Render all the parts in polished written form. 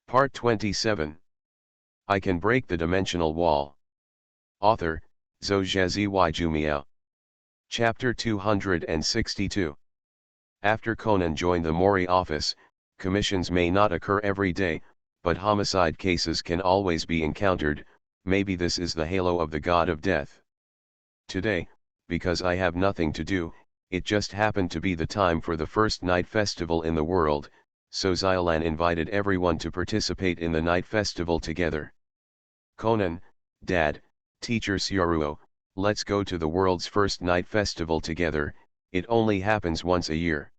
Part 27. I Can Break the Dimensional Wall. Author, Zhou Jumiao. Chapter 262. After Conan joined the Mori office, commissions may not occur every day, but homicide cases can always be encountered. Maybe this is the halo of the god of death. Today, because I have nothing to do, it just happened to be the time for the first night festival in the world, so Xiaolan invited everyone to participate in the night festival together. Conan, Dad, Teacher Xiaoruo, let's go to the world's first night festival together. It only happens once a year.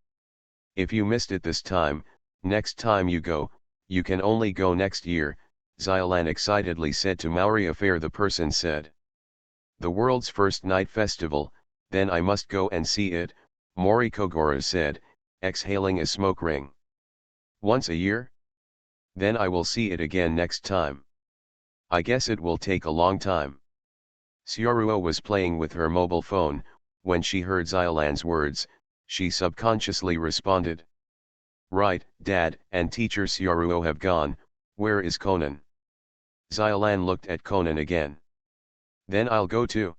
If you missed it this time, next time you go, you can only go next year, Xiaolan excitedly said to Maori Affair. The person said. The world's first night festival, then I must go and see it, Mori Kogoro said, exhaling a smoke ring. Once a year? Then I will see it again next time. I guess it will take a long time. Xiaoruo was playing with her mobile phone. When she heard Xiaolan's words, she subconsciously responded. Right, Dad and Teacher Xiaoruo have gone. Where is Conan? Xiaolan looked at Conan again. Then I'll go too.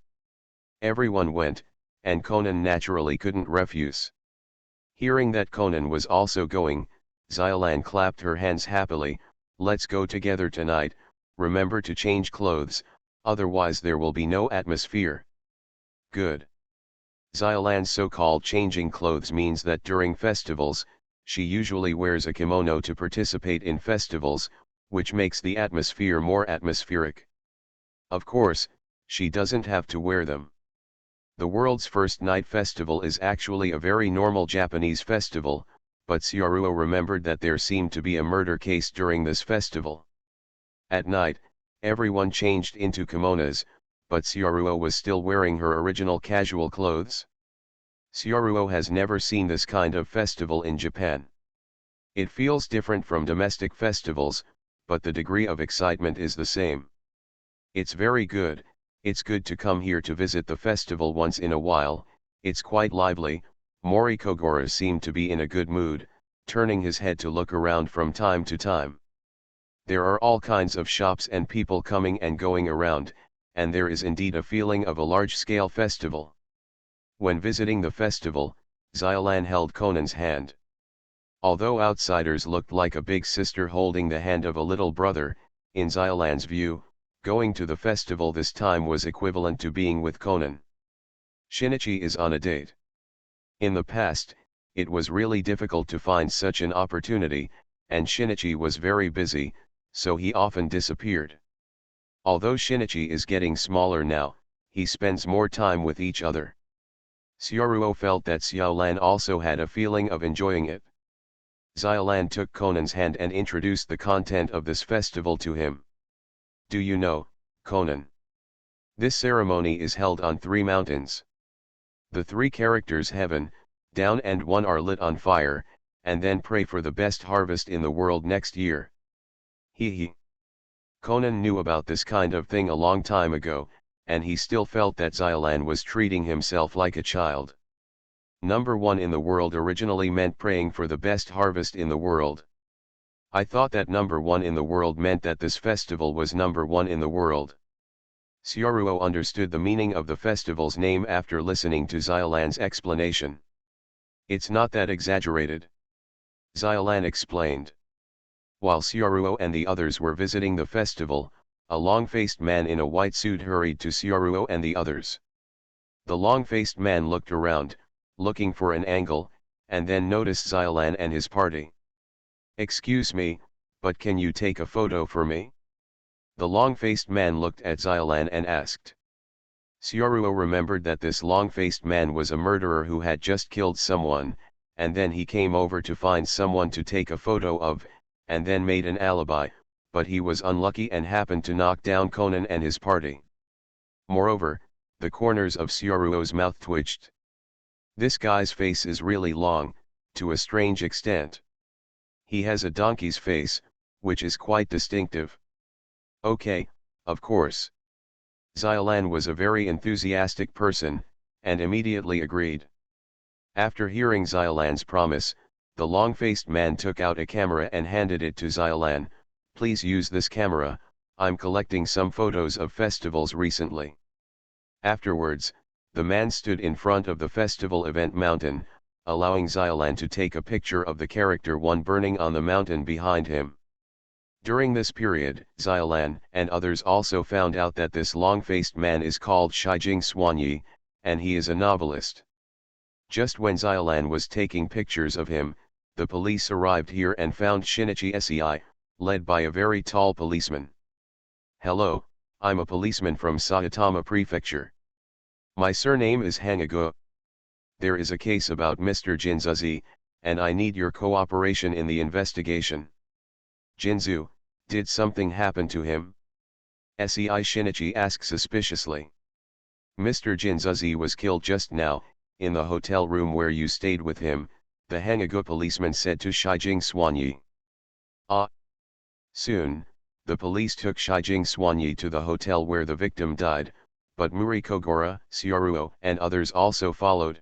Everyone went, and Conan naturally couldn't refuse. Hearing that Conan was also going, Xiaolan clapped her hands happily. Let's go together tonight. Remember to change clothes, otherwise there will be no atmosphere. Good. Xiaolan's so-called changing clothes means that during festivals, she usually wears a kimono to participate in festivals, which makes the atmosphere more atmospheric. Of course, she doesn't have to wear them. The world's first night festival is actually a very normal Japanese festival, but Xiaoruo remembered that there seemed to be a murder case during this festival. At night, everyone changed into kimonos, but Xiaoruo was still wearing her original casual clothes. Xiaoruo has never seen this kind of festival in Japan. It feels different from domestic festivals, but the degree of excitement is the same. It's very good. It's good to come here to visit the festival once in a while. It's quite lively. Mori Kogoro seemed to be in a good mood, turning his head to look around from time to time. There are all kinds of shops and people coming and going around, and there is indeed a feeling of a large-scale festival. When visiting the festival, Xiaolan held Conan's hand. Although outsiders looked like a big sister holding the hand of a little brother, in Xiaolan's view, going to the festival this time was equivalent to being with Conan. Shinichi is on a date. In the past, it was really difficult to find such an opportunity, and Shinichi was very busy, so he often disappeared. Although Shinichi is getting smaller now, he spends more time with each other. Xiaoruo felt that Xiaolan also had a feeling of enjoying it. Xiaolan took Conan's hand and introduced the content of this festival to him. Do you know, Conan? This ceremony is held on 3 mountains. The 3 characters heaven, down and 1 are lit on fire, and then pray for the best harvest in the world next year. He. Conan knew about this kind of thing a long time ago, and he still felt that Xiaolan was treating himself like a child. Number 1 in the world originally meant praying for the best harvest in the world. I thought that number 1 in the world meant that this festival was number 1 in the world. Xiaoruo understood the meaning of the festival's name after listening to Xiaolan's explanation. It's not that exaggerated. Xiaolan explained. While Xiaoruo and the others were visiting the festival, a long-faced man in a white suit hurried to Xiaoruo and the others. The long-faced man looked around, looking for an angle, and then noticed Xiaolan and his party. Excuse me, but can you take a photo for me? The long-faced man looked at Xiaolan and asked. Xiaoruo remembered that this long-faced man was a murderer who had just killed someone, and then he came over to find someone to take a photo of, and then made an alibi, but he was unlucky and happened to knock down Conan and his party. Moreover, the corners of Xiaoruo's mouth twitched. This guy's face is really long, to a strange extent. He has a donkey's face, which is quite distinctive. Okay, of course. Xiaolan was a very enthusiastic person, and immediately agreed. After hearing Xiaolan's promise, the long-faced man took out a camera and handed it to Xiaolan. Please use this camera, I'm collecting some photos of festivals recently. Afterwards, the man stood in front of the festival event mountain, allowing Xylan to take a picture of the character one burning on the mountain behind him. During this period, Xylan and others also found out that this long-faced man is called Shijing Xuanyi, and he is a novelist. Just when Xylan was taking pictures of him, the police arrived here and found Shinichi Sei, led by a very tall policeman. Hello, I'm a policeman from Saitama Prefecture. My surname is Hanago. There is a case about Mr. Jinzuzi, and I need your cooperation in the investigation. Jinzu, did something happen to him? Sei Shinichi asked suspiciously. Mr. Jinzuzi was killed just now, in the hotel room where you stayed with him, the Hanago policeman said to Shijing Xuanyi. Ah. Soon, the police took Shijing Xuanyi to the hotel where the victim died, but Muri Kogora, Sioruo and others also followed.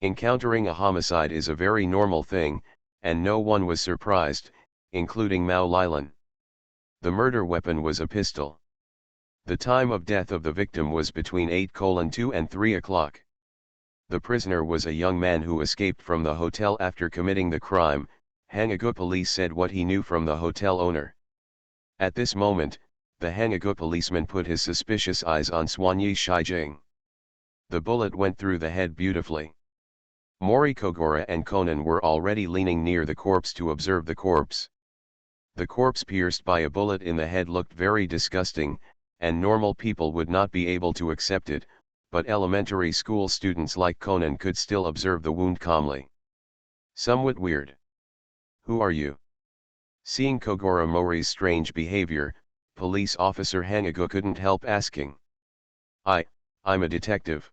Encountering a homicide is a very normal thing, and no one was surprised, including Mao Lilan. The murder weapon was a pistol. The time of death of the victim was between 8:02 and 3 o'clock. The prisoner was a young man who escaped from the hotel after committing the crime. Hanago police said what he knew from the hotel owner. At this moment, the Hanago policeman put his suspicious eyes on Xuanyi Shijing. The bullet went through the head beautifully. Mori Kogora and Conan were already leaning near the corpse to observe the corpse. The corpse pierced by a bullet in the head looked very disgusting, and normal people would not be able to accept it, but elementary school students like Conan could still observe the wound calmly. Somewhat weird. Who are you? Seeing Kogora Mori's strange behavior, police officer Hanago couldn't help asking. I'm a detective.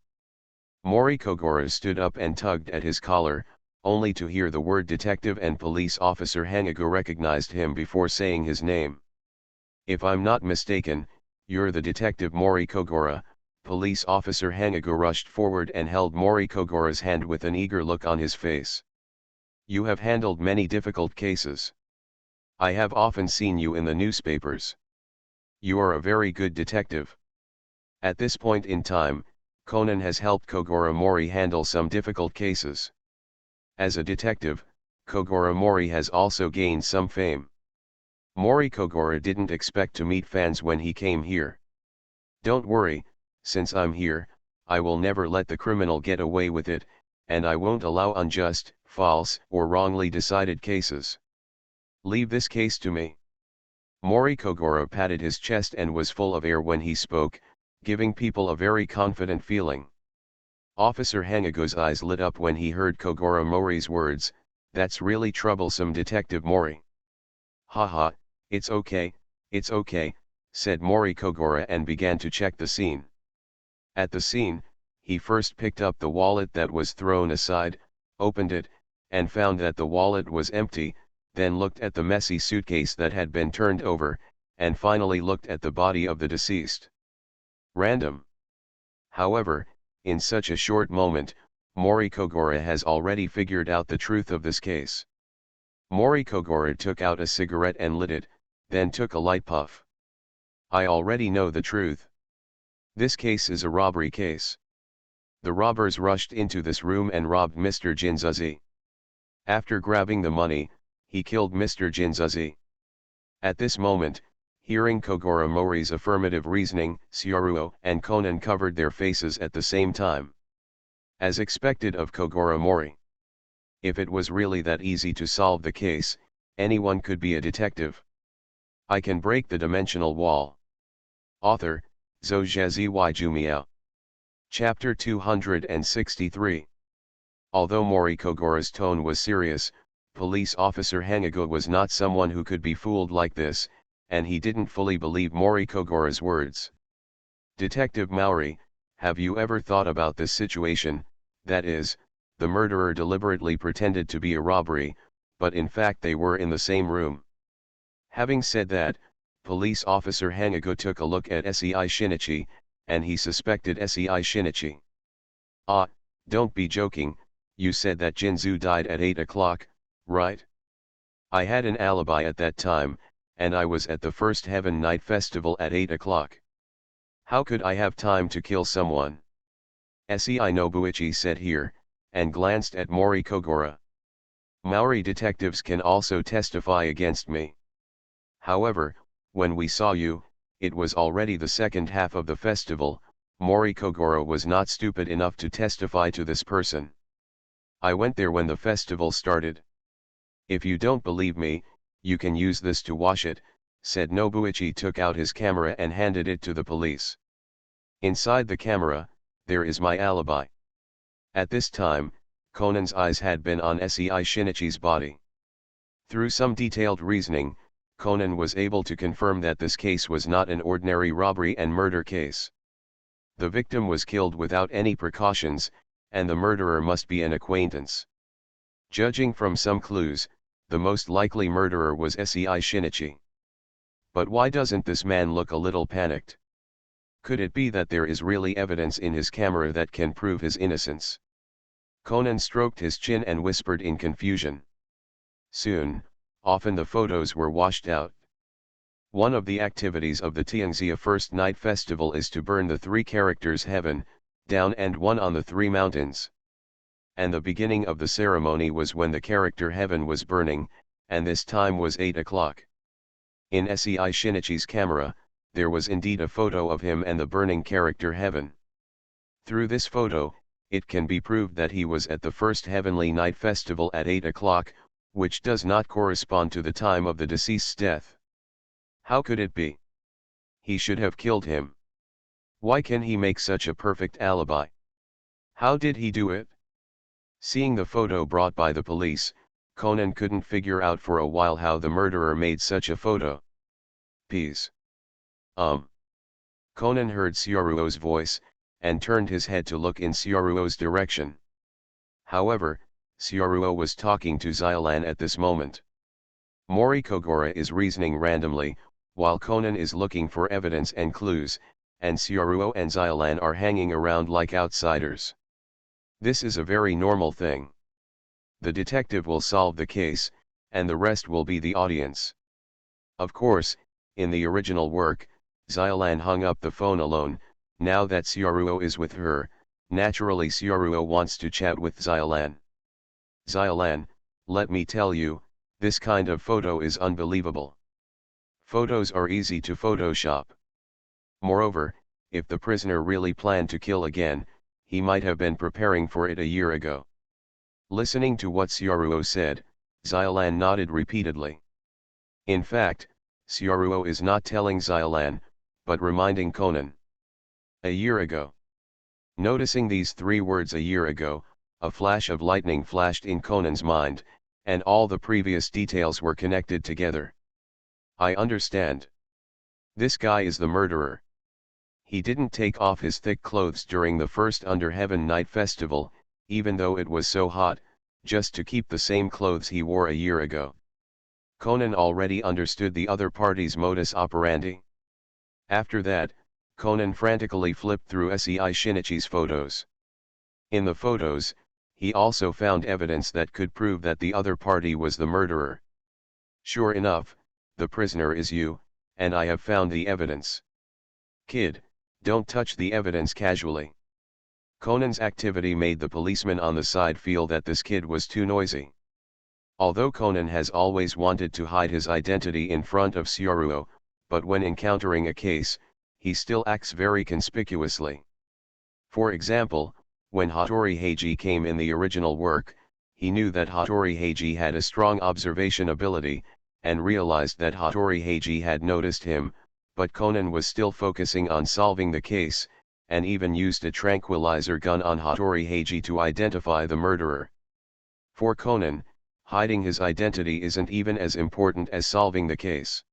Mori Kogora stood up and tugged at his collar, only to hear the word detective, and police officer Hanago recognized him before saying his name. If I'm not mistaken, you're the detective Mori Kogora. Police officer Hanago rushed forward and held Mori Kogora's hand with an eager look on his face. You have handled many difficult cases. I have often seen you in the newspapers. You are a very good detective. At this point in time, Conan has helped Kogora Mori handle some difficult cases. As a detective, Kogora Mori has also gained some fame. Mori Kogora didn't expect to meet fans when he came here. Don't worry, since I'm here, I will never let the criminal get away with it, and I won't allow unjust, false, or wrongly decided cases. Leave this case to me. Mori Kogora patted his chest and was full of air when he spoke, giving people a very confident feeling. Officer Hanago's eyes lit up when he heard Kogora Mori's words. That's really troublesome, Detective Mori. Haha, it's okay, said Mori Kogora and began to check the scene. At the scene, he first picked up the wallet that was thrown aside, opened it, and found that the wallet was empty, then looked at the messy suitcase that had been turned over, and finally looked at the body of the deceased. Random. However, in such a short moment, Mori Kogora has already figured out the truth of this case. Mori Kogora took out a cigarette and lit it, then took a light puff. I already know the truth. This case is a robbery case. The robbers rushed into this room and robbed Mr. Jinzuzi. After grabbing the money, he killed Mr. Jinzuzi. At this moment, hearing Kogora Mori's affirmative reasoning, Sioruo and Conan covered their faces at the same time. As expected of Kogora Mori. If it was really that easy to solve the case, anyone could be a detective. I can break the dimensional wall. Author, Zhou Jumiao. Chapter 263. Although Mori Kogora's tone was serious, police officer Hanago was not someone who could be fooled like this, and he didn't fully believe Mori Kogora's words. Detective Maori, have you ever thought about this situation, that is, the murderer deliberately pretended to be a robbery, but in fact they were in the same room? Having said that, police officer Hanago took a look at Sei Shinichi, and he suspected Sei Shinichi. Ah, don't be joking, you said that Jinzu died at 8 o'clock, right? I had an alibi at that time, and I was at the first Heaven Night Festival at 8 o'clock. How could I have time to kill someone? Sei Nobuichi said here, and glanced at Mori Kogoro. Maori detectives can also testify against me. However, when we saw you, it was already the second half of the festival. Mori Kogoro was not stupid enough to testify to this person. I went there when the festival started. If you don't believe me, you can use this to wash it, said Nobuichi. Took out his camera and handed it to the police. Inside the camera, there is my alibi. At this time, Conan's eyes had been on Sei Shinichi's body. Through some detailed reasoning, Conan was able to confirm that this case was not an ordinary robbery and murder case. The victim was killed without any precautions, and the murderer must be an acquaintance. Judging from some clues, the most likely murderer was Sei Shinichi. But why doesn't this man look a little panicked? Could it be that there is really evidence in his camera that can prove his innocence? Conan stroked his chin and whispered in confusion. Soon, often the photos were washed out. One of the activities of the Tianxia First Night Festival is to burn the three characters Heaven, Down and One on the three mountains. And the beginning of the ceremony was when the character Heaven was burning, and this time was 8 o'clock. In Sei Shinichi's camera, there was indeed a photo of him and the burning character Heaven. Through this photo, it can be proved that he was at the first Heavenly Night Festival at 8 o'clock, which does not correspond to the time of the deceased's death. How could it be? He should have killed him. Why can he make such a perfect alibi? How did he do it? Seeing the photo brought by the police, Conan couldn't figure out for a while how the murderer made such a photo. Peas. Conan heard Sioruo's voice, and turned his head to look in Sioruo's direction. However, Sioruo was talking to Xylan at this moment. Mori Kogoro is reasoning randomly, while Conan is looking for evidence and clues, and Sioruo and Xylan are hanging around like outsiders. This is a very normal thing. The detective will solve the case, and the rest will be the audience. Of course, in the original work, Xylan hung up the phone alone. Now that Sioruo is with her, naturally Sioruo wants to chat with Xylan. Xylan, let me tell you, this kind of photo is unbelievable. Photos are easy to Photoshop. Moreover, if the prisoner really planned to kill again, he might have been preparing for it a year ago. Listening to what Sioruo said, Xylan nodded repeatedly. In fact, Sioruo is not telling Xylan, but reminding Conan. A year ago. Noticing these three words, a year ago, a flash of lightning flashed in Conan's mind, and all the previous details were connected together. I understand. This guy is the murderer. He didn't take off his thick clothes during the first Under Heaven Night Festival, even though it was so hot, just to keep the same clothes he wore a year ago. Conan already understood the other party's modus operandi. After that, Conan frantically flipped through Sei Shinichi's photos. In the photos, he also found evidence that could prove that the other party was the murderer. Sure enough, the prisoner is you, and I have found the evidence. Kid, don't touch the evidence casually. Conan's activity made the policeman on the side feel that this kid was too noisy. Although Conan has always wanted to hide his identity in front of Sioruo, but when encountering a case, he still acts very conspicuously. For example, when Hattori Heiji came in the original work, he knew that Hattori Heiji had a strong observation ability, and realized that Hattori Heiji had noticed him, but Conan was still focusing on solving the case, and even used a tranquilizer gun on Hattori Heiji to identify the murderer. For Conan, hiding his identity isn't even as important as solving the case.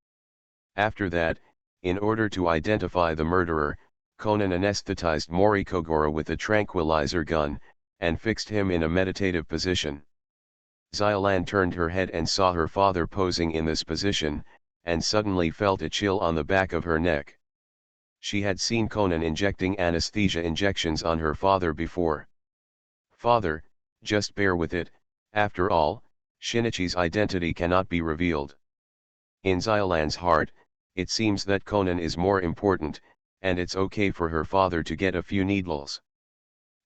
After that, in order to identify the murderer, Conan anesthetized Mori Kogoro with a tranquilizer gun, and fixed him in a meditative position. Xylan turned her head and saw her father posing in this position, and suddenly felt a chill on the back of her neck. She had seen Conan injecting anesthesia injections on her father before. Father, just bear with it, after all, Shinichi's identity cannot be revealed. In Xiaolan's heart, it seems that Conan is more important, and it's okay for her father to get a few needles.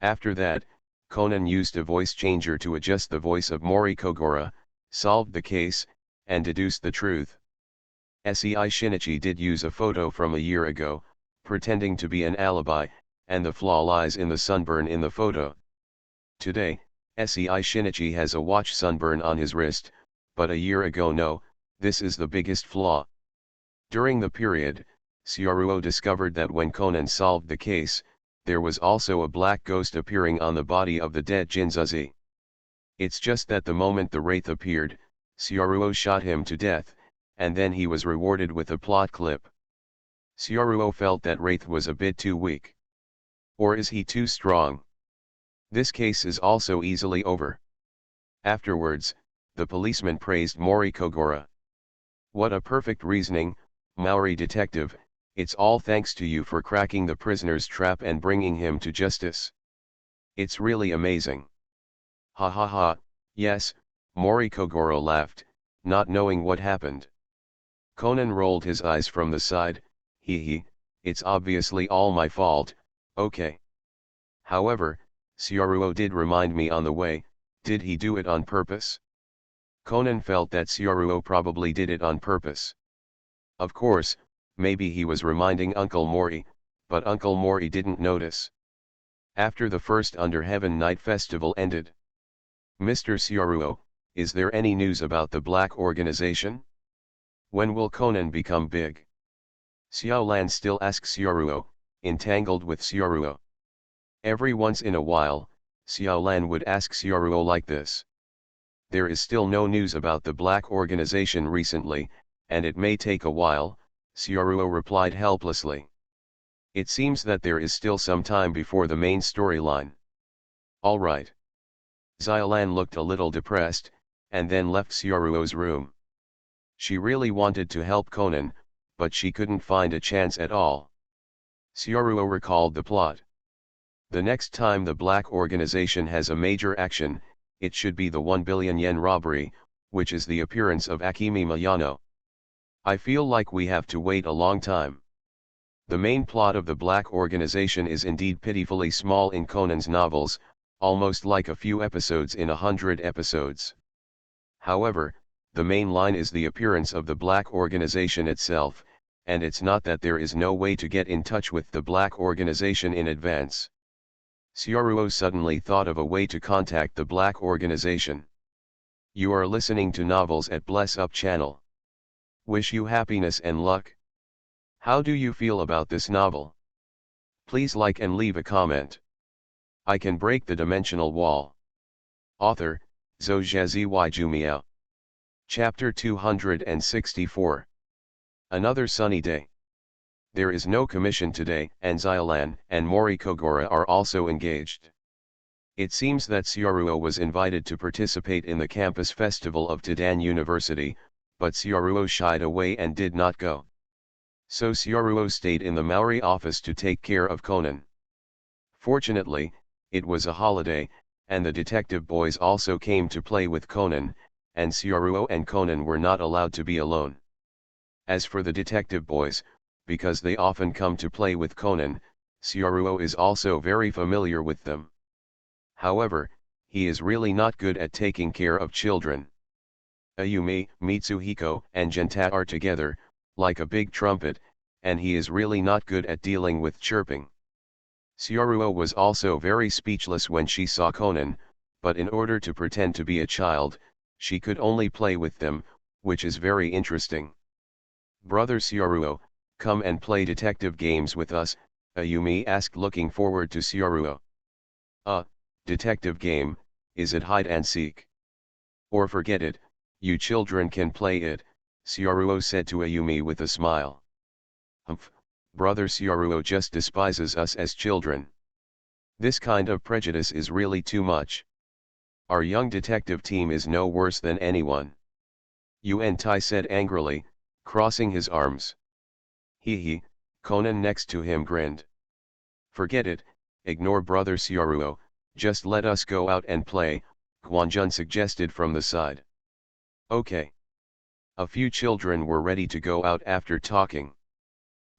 After that, Conan used a voice changer to adjust the voice of Mori Kogoro, solved the case, and deduced the truth. Sei Shinichi did use a photo from a year ago, pretending to be an alibi, and the flaw lies in the sunburn in the photo. Today, Sei Shinichi has a watch sunburn on his wrist, but a year ago no, this is the biggest flaw. During the period, Sioruo discovered that when Conan solved the case, there was also a black ghost appearing on the body of the dead Jinzuzi. It's just that the moment the wraith appeared, Sioruo shot him to death, and then he was rewarded with a plot clip. Sioruo felt that wraith was a bit too weak. Or is he too strong? This case is also easily over. Afterwards, the policeman praised Mori Kogoro. What a perfect reasoning, Maori detective, it's all thanks to you for cracking the prisoner's trap and bringing him to justice. It's really amazing. Ha ha ha, yes, Mori Kogoro laughed, not knowing what happened. Conan rolled his eyes from the side, hee, it's obviously all my fault, okay. However, Sioruo did remind me on the way, did he do it on purpose? Conan felt that Sioruo probably did it on purpose. Of course, maybe he was reminding Uncle Mori, but Uncle Mori didn't notice. After the first Under Heaven Night Festival ended. Mr. Sioruo, is there any news about the Black Organization? When will Conan become big? Xiaolan still asks Sioruo, entangled with Sioruo. Every once in a while, Xiaolan would ask Sioruo like this. There is still no news about the Black Organization recently, and it may take a while, Sioruo replied helplessly. It seems that there is still some time before the main storyline. All right. Xiaolan looked a little depressed, and then left Sioruo's room. She really wanted to help Conan, but she couldn't find a chance at all. Sioruo recalled the plot. The next time the Black Organization has a major action, it should be the 1 billion yen robbery, which is the appearance of Akemi Mayano. I feel like we have to wait a long time. The main plot of the Black Organization is indeed pitifully small in Conan's novels, almost like a few episodes in 100 episodes. However, the main line is the appearance of the Black Organization itself, and it's not that there is no way to get in touch with the Black Organization in advance. Sioruo suddenly thought of a way to contact the Black Organization. You are listening to Novels at Bless Up channel. Wish you happiness and luck. How do you feel about this novel? Please like and leave a comment. I can break the dimensional wall. Author, Zhou Jumiao. Chapter 264. Another sunny day. There is no commission today, and Xiaolan and Mori Kogoro are also engaged. It seems that Sioruo was invited to participate in the campus festival of Tidan University, but Sioruo shied away and did not go. So Sioruo stayed in the Maori office to take care of Conan. Fortunately, it was a holiday, and the detective boys also came to play with Conan, and Sioruo and Conan were not allowed to be alone. As for the detective boys, because they often come to play with Conan, Sioruo is also very familiar with them. However, he is really not good at taking care of children. Ayumi, Mitsuhiko, and Genta are together, like a big trumpet, and he is really not good at dealing with chirping. Sioruo was also very speechless when she saw Conan, but in order to pretend to be a child, she could only play with them, which is very interesting. Brother Sioruo, come and play detective games with us, Ayumi asked, looking forward to Sioruo. Detective game, is it hide and seek? Or forget it, you children can play it, Sioruo said to Ayumi with a smile. Humph, brother Sioruo just despises us as children. This kind of prejudice is really too much. Our young detective team is no worse than anyone. Yuan Tai said angrily, crossing his arms. Hee, Conan next to him grinned. Forget it, ignore brother Sioruo, just let us go out and play, Guanjun suggested from the side. Okay. A few children were ready to go out after talking.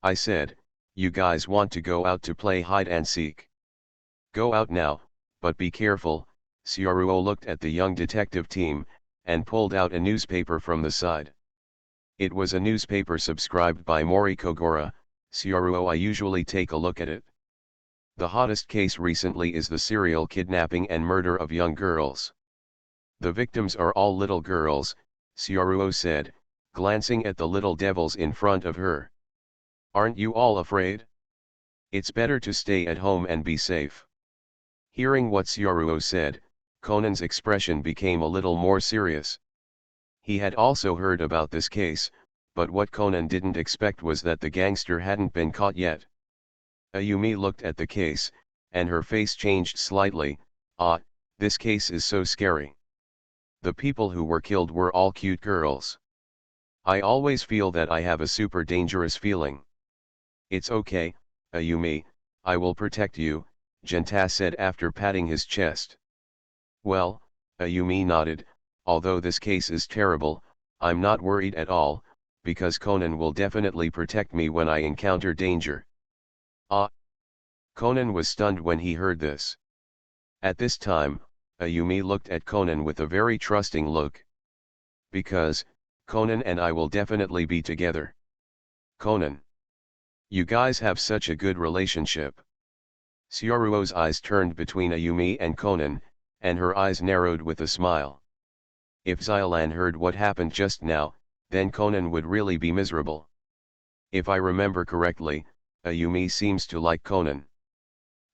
I said, "You guys want to go out to play hide and seek? Go out now, but be careful." Syaruo looked at the young detective team, and pulled out a newspaper from the side. It was a newspaper subscribed by Mori Kogora. "Syaruo, I usually take a look at it. The hottest case recently is the serial kidnapping and murder of young girls. The victims are all little girls," Syaruo said, glancing at the little devils in front of her. "Aren't you all afraid? It's better to stay at home and be safe." Hearing what Syaruo said, Conan's expression became a little more serious. He had also heard about this case, but what Conan didn't expect was that the gangster hadn't been caught yet. Ayumi looked at the case, and her face changed slightly. "Ah, this case is so scary. The people who were killed were all cute girls. I always feel that I have a super dangerous feeling." "It's okay, Ayumi, I will protect you," Genta said after patting his chest. "Well," Ayumi nodded, "although this case is terrible, I'm not worried at all, because Conan will definitely protect me when I encounter danger." "Ah!" Conan was stunned when he heard this. At this time, Ayumi looked at Conan with a very trusting look. "Because, Conan and I will definitely be together." "Conan. You guys have such a good relationship." Syaruo's eyes turned between Ayumi and Conan, and her eyes narrowed with a smile. If Xylan heard what happened just now, then Conan would really be miserable. If I remember correctly, Ayumi seems to like Conan.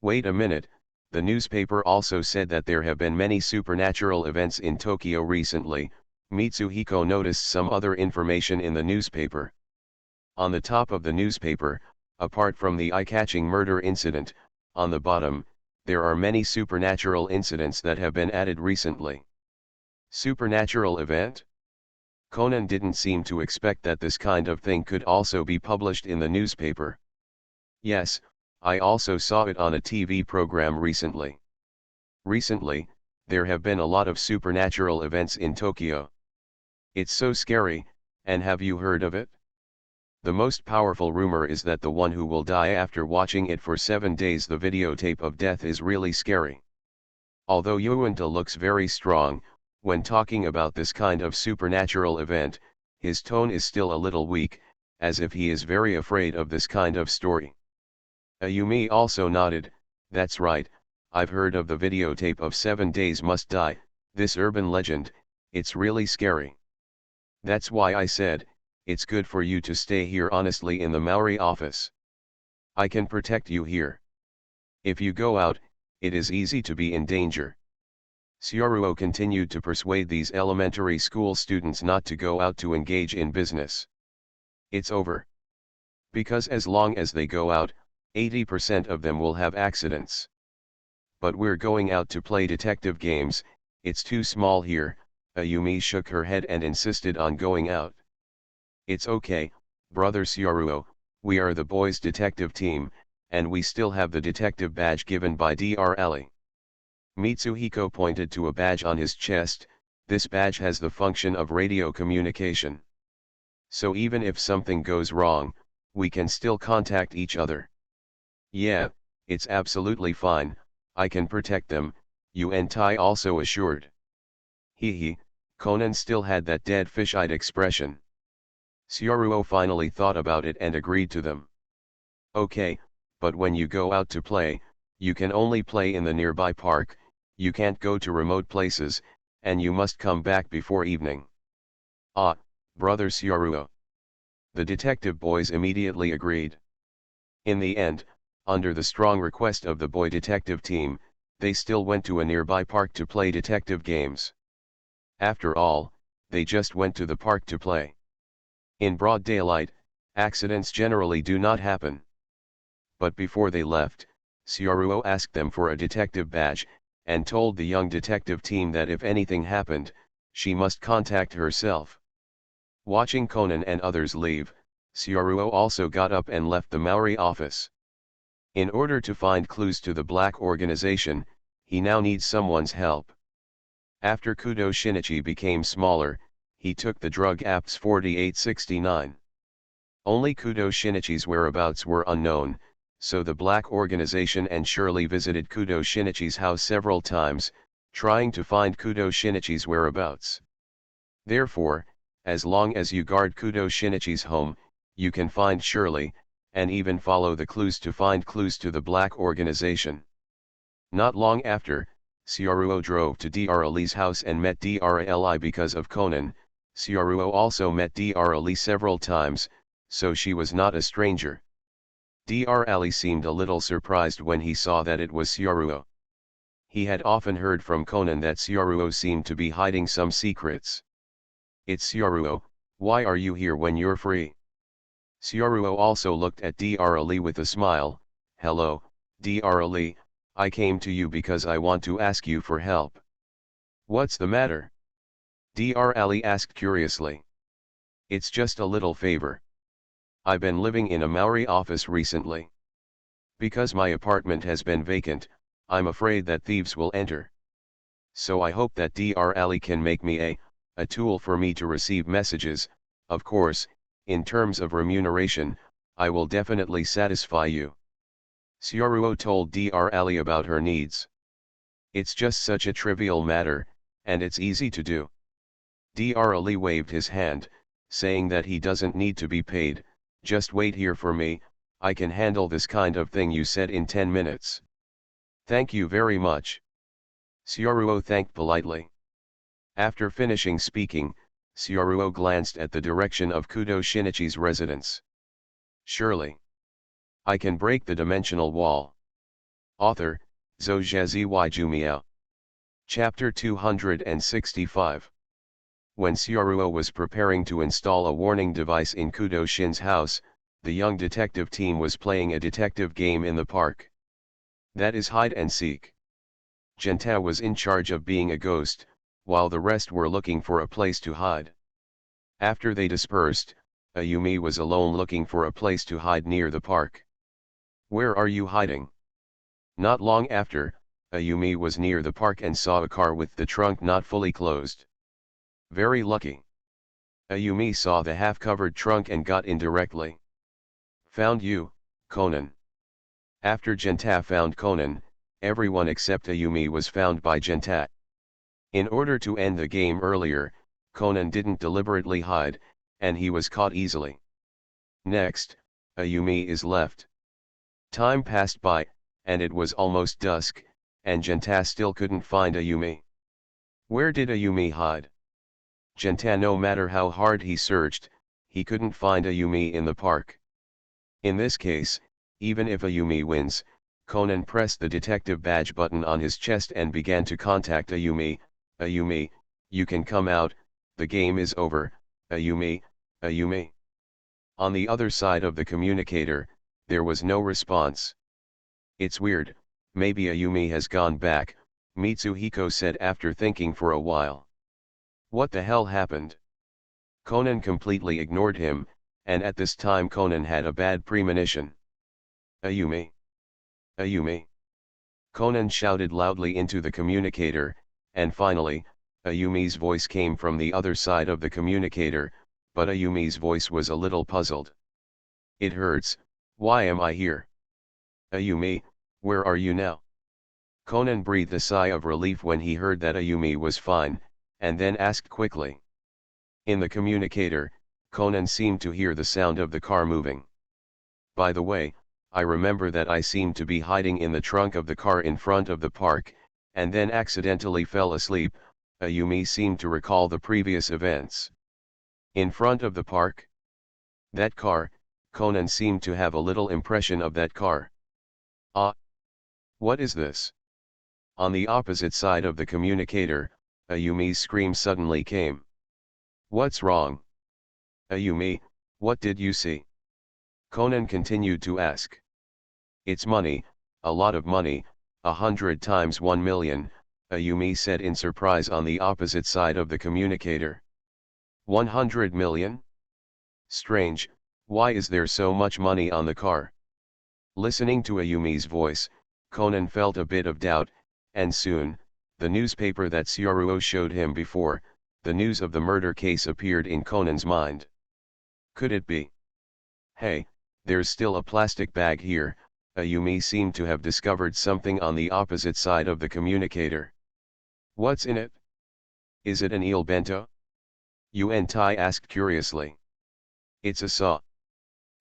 Wait a minute, the newspaper also said that there have been many supernatural events in Tokyo recently. Mitsuhiko noticed some other information in the newspaper. On the top of the newspaper, apart from the eye-catching murder incident, on the bottom, there are many supernatural incidents that have been added recently. Supernatural event? Conan didn't seem to expect that this kind of thing could also be published in the newspaper. "Yes, I also saw it on a TV program recently. Recently, there have been a lot of supernatural events in Tokyo. It's so scary, and have you heard of it? The most powerful rumor is that the one who will die after watching it for 7 days, the videotape of death, is really scary." Although Yuanta looks very strong, when talking about this kind of supernatural event, his tone is still a little weak, as if he is very afraid of this kind of story. Ayumi also nodded. "That's right, I've heard of the videotape of 7 days must die, this urban legend. It's really scary. That's why I said, it's good for you to stay here honestly in the Maori office. I can protect you here. If you go out, it is easy to be in danger." Syaruo continued to persuade these elementary school students not to go out to engage in business. "It's over. Because as long as they go out, 80% of them will have accidents. But we're going out to play detective games, it's too small here." Ayumi shook her head and insisted on going out. "It's okay, brother Syaruo, we are the boys' detective team, and we still have the detective badge given by Dr. Ali." Mitsuhiko pointed to a badge on his chest. "This badge has the function of radio communication. So even if something goes wrong, we can still contact each other." "Yeah, it's absolutely fine, I can protect them," Yuentai also assured. He, Conan still had that dead fish-eyed expression. Syaruo finally thought about it and agreed to them. "Okay, but when you go out to play, you can only play in the nearby park, you can't go to remote places, and you must come back before evening." "Ah, brother Syaruo." The detective boys immediately agreed. In the end, under the strong request of the boy detective team, they still went to a nearby park to play detective games. After all, they just went to the park to play. In broad daylight, accidents generally do not happen. But before they left, Syaruo asked them for a detective badge, and told the young detective team that if anything happened, she must contact herself. Watching Conan and others leave, Syaruo also got up and left the Maori office. In order to find clues to the black organization, he now needs someone's help. After Kudo Shinichi became smaller, he took the drug apps 4869. Only Kudo Shinichi's whereabouts were unknown, so the black organization and Shirley visited Kudo Shinichi's house several times, trying to find Kudo Shinichi's whereabouts. Therefore, as long as you guard Kudo Shinichi's home, you can find Shirley, and even follow the clues to find clues to the black organization. Not long after, Syaruo drove to Dr. Li's house and met Dr. Li because of Conan. Syaruo also met Dr. Li several times, so she was not a stranger. Dr. Li seemed a little surprised when he saw that it was Syaruo. He had often heard from Conan that Syaruo seemed to be hiding some secrets. "It's Syaruo, why are you here when you're free?" Syaruo also looked at Dr. Li with a smile. "Hello, Dr. Li, I came to you because I want to ask you for help." "What's the matter?" Dr. Li asked curiously. "It's just a little favor. I've been living in a Maori office recently. Because my apartment has been vacant, I'm afraid that thieves will enter. So I hope that Dr. Li can make me a tool for me to receive messages. Of course, in terms of remuneration, I will definitely satisfy you." Syaruo told Dr. Li about her needs. "It's just such a trivial matter, and it's easy to do." Dr. Li waved his hand, saying that he doesn't need to be paid. "Just wait here for me, I can handle this kind of thing you said in 10 minutes. "Thank you very much." Syaruo thanked politely. After finishing speaking, Syaruo glanced at the direction of Kudo Shinichi's residence. "Surely I can break the dimensional wall." Author, Zhou Jumiao. Chapter 265. When Syaruo was preparing to install a warning device in Kudo Shin's house, the young detective team was playing a detective game in the park. That is hide and seek. Genta was in charge of being a ghost, while the rest were looking for a place to hide. After they dispersed, Ayumi was alone looking for a place to hide near the park. "Where are you hiding?" Not long after, Ayumi was near the park and saw a car with the trunk not fully closed. Very lucky. Ayumi saw the half-covered trunk and got in directly. "Found you, Conan." After Genta found Conan, everyone except Ayumi was found by Genta. In order to end the game earlier, Conan didn't deliberately hide, and he was caught easily. Next, Ayumi is left. Time passed by, and it was almost dusk, and Genta still couldn't find Ayumi. Where did Ayumi hide? Genta, no matter how hard he searched, he couldn't find Ayumi in the park. In this case, even if Ayumi wins, Conan pressed the detective badge button on his chest and began to contact Ayumi. "Ayumi, you can come out, the game is over, Ayumi, Ayumi." On the other side of the communicator, there was no response. "It's weird, maybe Ayumi has gone back," Mitsuhiko said after thinking for a while. "What the hell happened?" Conan completely ignored him, and at this time Conan had a bad premonition. "Ayumi! Ayumi!" Conan shouted loudly into the communicator, and finally, Ayumi's voice came from the other side of the communicator, but Ayumi's voice was a little puzzled. "It hurts, why am I here?" "Ayumi, where are you now?" Conan breathed a sigh of relief when he heard that Ayumi was fine, and then asked quickly. In the communicator, Conan seemed to hear the sound of the car moving. "By the way, I remember that I seemed to be hiding in the trunk of the car in front of the park, and then accidentally fell asleep." Ayumi seemed to recall the previous events. "In front of the park? That car," Conan seemed to have a little impression of that car. "Ah! What is this?" On the opposite side of the communicator, Ayumi's scream suddenly came. "What's wrong? Ayumi, what did you see?" Conan continued to ask. "It's money, a lot of money, 100 times 1 million, Ayumi said in surprise on the opposite side of the communicator. 100 million? Strange, why is there so much money on the car?" Listening to Ayumi's voice, Conan felt a bit of doubt, and soon, the newspaper that Syaruo showed him before, the news of the murder case appeared in Conan's mind. Could it be? Hey, there's still a plastic bag here. Ayumi seemed to have discovered something on the opposite side of the communicator. What's in it? Is it an eel bento? Tai asked curiously. It's a saw.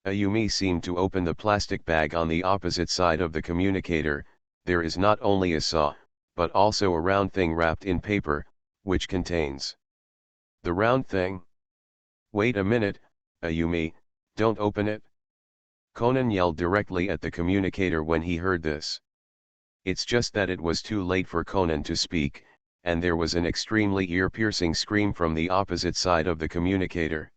Ayumi seemed to open the plastic bag on the opposite side of the communicator. There is not only a saw, but also a round thing wrapped in paper, which contains. The round thing? Wait a minute, Ayumi, don't open it. Conan yelled directly at the communicator when he heard this. It's just that it was too late for Conan to speak, and there was an extremely ear-piercing scream from the opposite side of the communicator.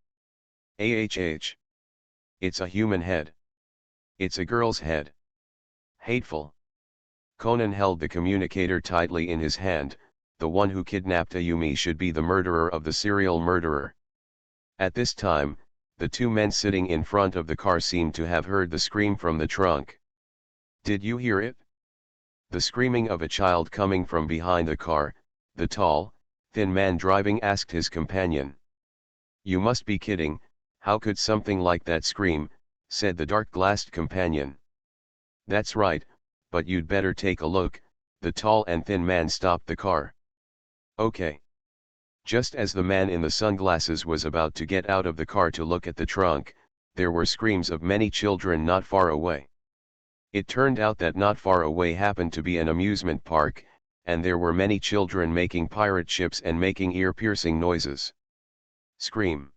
It's a human head. It's a girl's head. Hateful. Conan held the communicator tightly in his hand. The one who kidnapped Ayumi should be the murderer of the serial murderer. At this time, the two men sitting in front of the car seemed to have heard the scream from the trunk. Did you hear it? The screaming of a child coming from behind the car, the tall, thin man driving asked his companion. You must be kidding, how could something like that scream, said the dark-glassed companion. That's right, but you'd better take a look. The tall and thin man stopped the car. Okay. Just as the man in the sunglasses was about to get out of the car to look at the trunk, there were screams of many children not far away. It turned out that not far away happened to be an amusement park, and there were many children making pirate ships and making ear-piercing noises. Scream.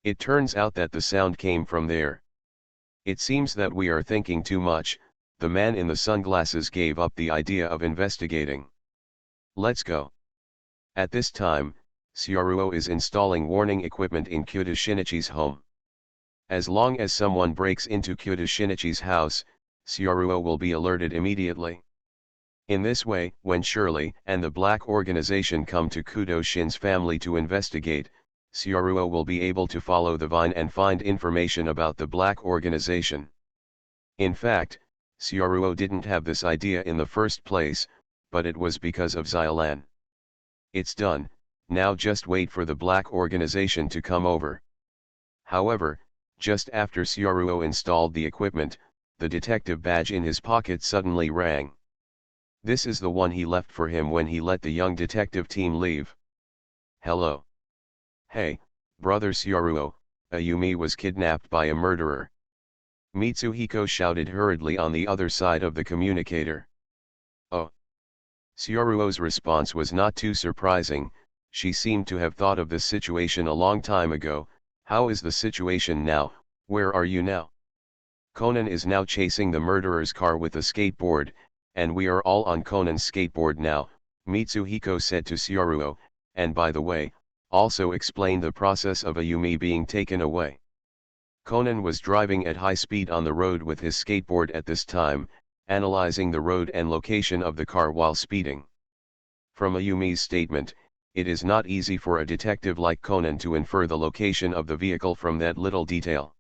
It turns out that the sound came from there. It seems that we are thinking too much. The man in the sunglasses gave up the idea of investigating. Let's go. At this time, Syaruo is installing warning equipment in Kyuta Shinichi's home. As long as someone breaks into Kyuta Shinichi's house, Syaruo will be alerted immediately. In this way, when Shirley and the Black Organization come to Kudo Shin's family to investigate, Syaruo will be able to follow the vine and find information about the Black Organization. In fact, Syaruo didn't have this idea in the first place, but it was because of Xylan. It's done, now just wait for the Black Organization to come over. However, just after Syaruo installed the equipment, the detective badge in his pocket suddenly rang. This is the one he left for him when he let the young detective team leave. Hello. Hey, brother Syaruo, Ayumi was kidnapped by a murderer. Mitsuhiko shouted hurriedly on the other side of the communicator. Oh. Syaruo's response was not too surprising. She seemed to have thought of this situation a long time ago. How is the situation now? Where are you now? Conan is now chasing the murderer's car with a skateboard, and we are all on Conan's skateboard now, Mitsuhiko said to Syaruo, and by the way, also explain the process of Ayumi being taken away. Conan was driving at high speed on the road with his skateboard at this time, analyzing the road and location of the car while speeding. From Ayumi's statement, it is not easy for a detective like Conan to infer the location of the vehicle from that little detail.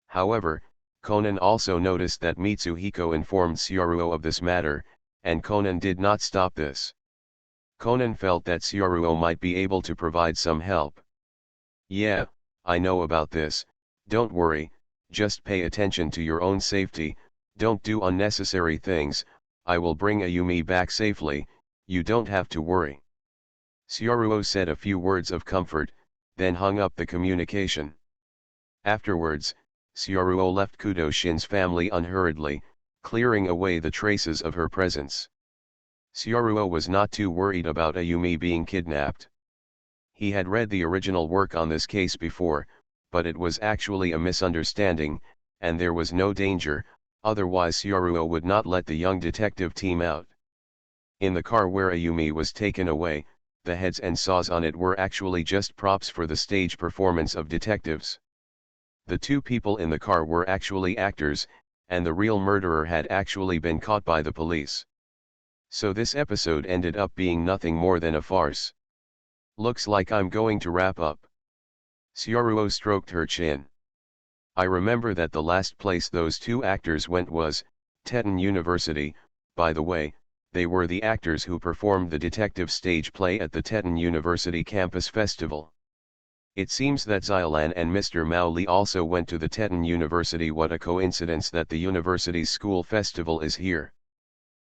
However, Conan also noticed that Mitsuhiko informed Syaruo of this matter, and Conan did not stop this. Conan felt that Syaruo might be able to provide some help. Yeah, I know about this, don't worry, just pay attention to your own safety, don't do unnecessary things, I will bring Ayumi back safely, you don't have to worry. Syaruo said a few words of comfort, then hung up the communication. Afterwards, Syaruo left Kudo Shin's family unhurriedly, clearing away the traces of her presence. Syaruo was not too worried about Ayumi being kidnapped. He had read the original work on this case before, but it was actually a misunderstanding, and there was no danger, otherwise Syaruo would not let the young detective team out. In the car where Ayumi was taken away, the heads and saws on it were actually just props for the stage performance of detectives. The two people in the car were actually actors, and the real murderer had actually been caught by the police. So this episode ended up being nothing more than a farce. Looks like I'm going to wrap up. Syaruo stroked her chin. I remember that the last place those two actors went was Teton University. By the way, they were the actors who performed the detective stage play at the Teton University Campus Festival. It seems that Xiaolan and Mr. Mao Li also went to the Teton University. What a coincidence that the university's school festival is here.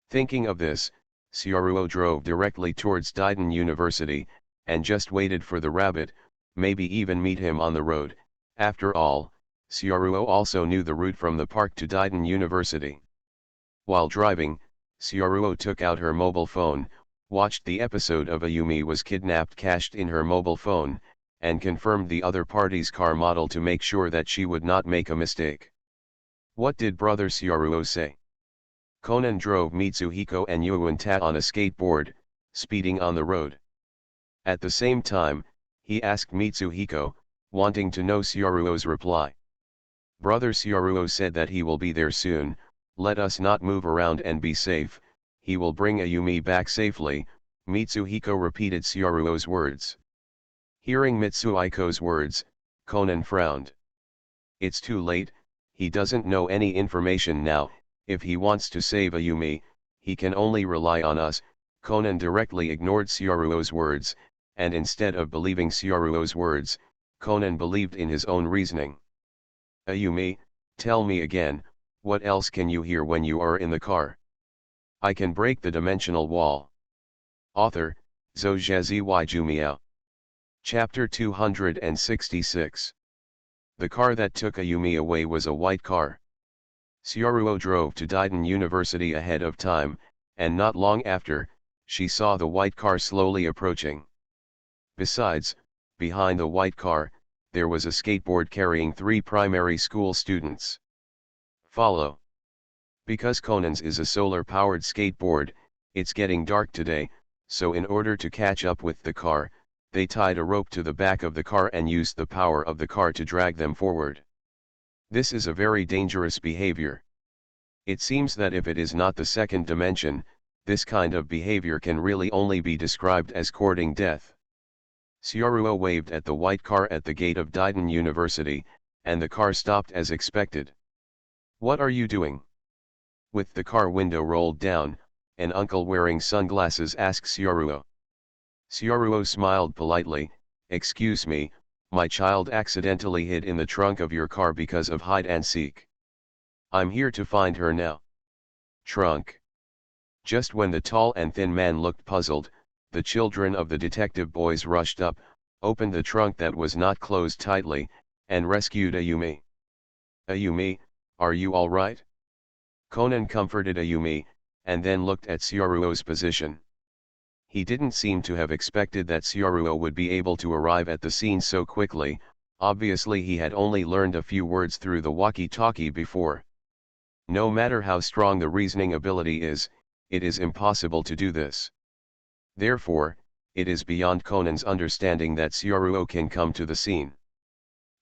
Thinking of this, Xiaoruo drove directly towards Diden University, and just waited for the rabbit, maybe even meet him on the road. After all, Xiaoruo also knew the route from the park to Diden University. While driving, Xiaoruo took out her mobile phone, watched the episode of Ayumi was kidnapped, cached in her mobile phone, and confirmed the other party's car model to make sure that she would not make a mistake. What did brother Xiaoruo say? Conan drove Mitsuhiko and Yuan-ta on a skateboard, speeding on the road. At the same time, he asked Mitsuhiko, wanting to know Xiaoruo's reply. Brother Xiaoruo said that he will be there soon, let us not move around and be safe, he will bring Ayumi back safely, Mitsuhiko repeated Xiaoruo's words. Hearing Mitsuhiko's words, Conan frowned. It's too late, he doesn't know any information now, if he wants to save Ayumi, he can only rely on us. Conan directly ignored Xiaoruo's words, and instead of believing Xiaoruo's words, Conan believed in his own reasoning. Ayumi, tell me again, what else can you hear when you are in the car? I can break the dimensional wall. Author, Zhou Zhiwai. Chapter 266. The car that took Ayumi away was a white car. Xiaoruo drove to Diden University ahead of time, and not long after, she saw the white car slowly approaching. Besides, behind the white car, there was a skateboard carrying 3 primary school students. Follow. Because Conan's is a solar-powered skateboard, it's getting dark today, so in order to catch up with the car, they tied a rope to the back of the car and used the power of the car to drag them forward. This is a very dangerous behavior. It seems that if it is not the second dimension, this kind of behavior can really only be described as courting death. Xiaoruo waved at the white car at the gate of Diden University, and the car stopped as expected. What are you doing? With the car window rolled down, an uncle wearing sunglasses asked Xiaoruo. Xiaoruo smiled politely, excuse me, my child accidentally hid in the trunk of your car because of hide and seek. I'm here to find her now. Trunk. Just when the tall and thin man looked puzzled, the children of the detective boys rushed up, opened the trunk that was not closed tightly, and rescued Ayumi. Ayumi, are you all right? Conan comforted Ayumi, and then looked at Xiaoruo's position. He didn't seem to have expected that Xiaoruo would be able to arrive at the scene so quickly, obviously he had only learned a few words through the walkie-talkie before. No matter how strong the reasoning ability is, it is impossible to do this. Therefore, it is beyond Conan's understanding that Xiaoruo can come to the scene.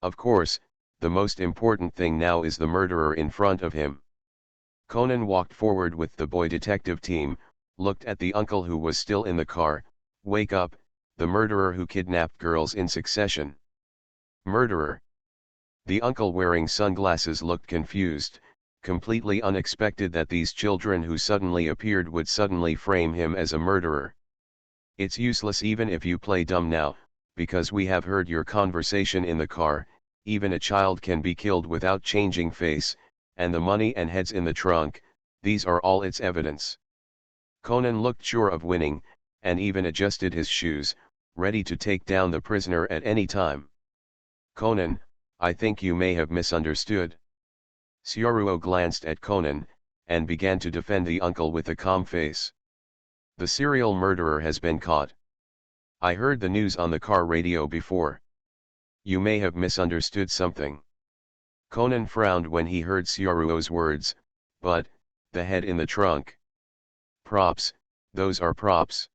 Of course, the most important thing now is the murderer in front of him. Conan walked forward with the boy detective team, looked at the uncle who was still in the car. Wake up, the murderer who kidnapped girls in succession. Murderer. The uncle wearing sunglasses looked confused, completely unexpected that these children who suddenly appeared would suddenly frame him as a murderer. It's useless even if you play dumb now, because we have heard your conversation in the car, even a child can be killed without changing face, and the money and heads in the trunk, these are all its evidence. Conan looked sure of winning, and even adjusted his shoes, ready to take down the prisoner at any time. Conan, I think you may have misunderstood. Xiaoruo glanced at Conan, and began to defend the uncle with a calm face. The serial murderer has been caught. I heard the news on the car radio before. You may have misunderstood something. Conan frowned when he heard Xiaoruo's words, but, the head in the trunk. Props, those are props.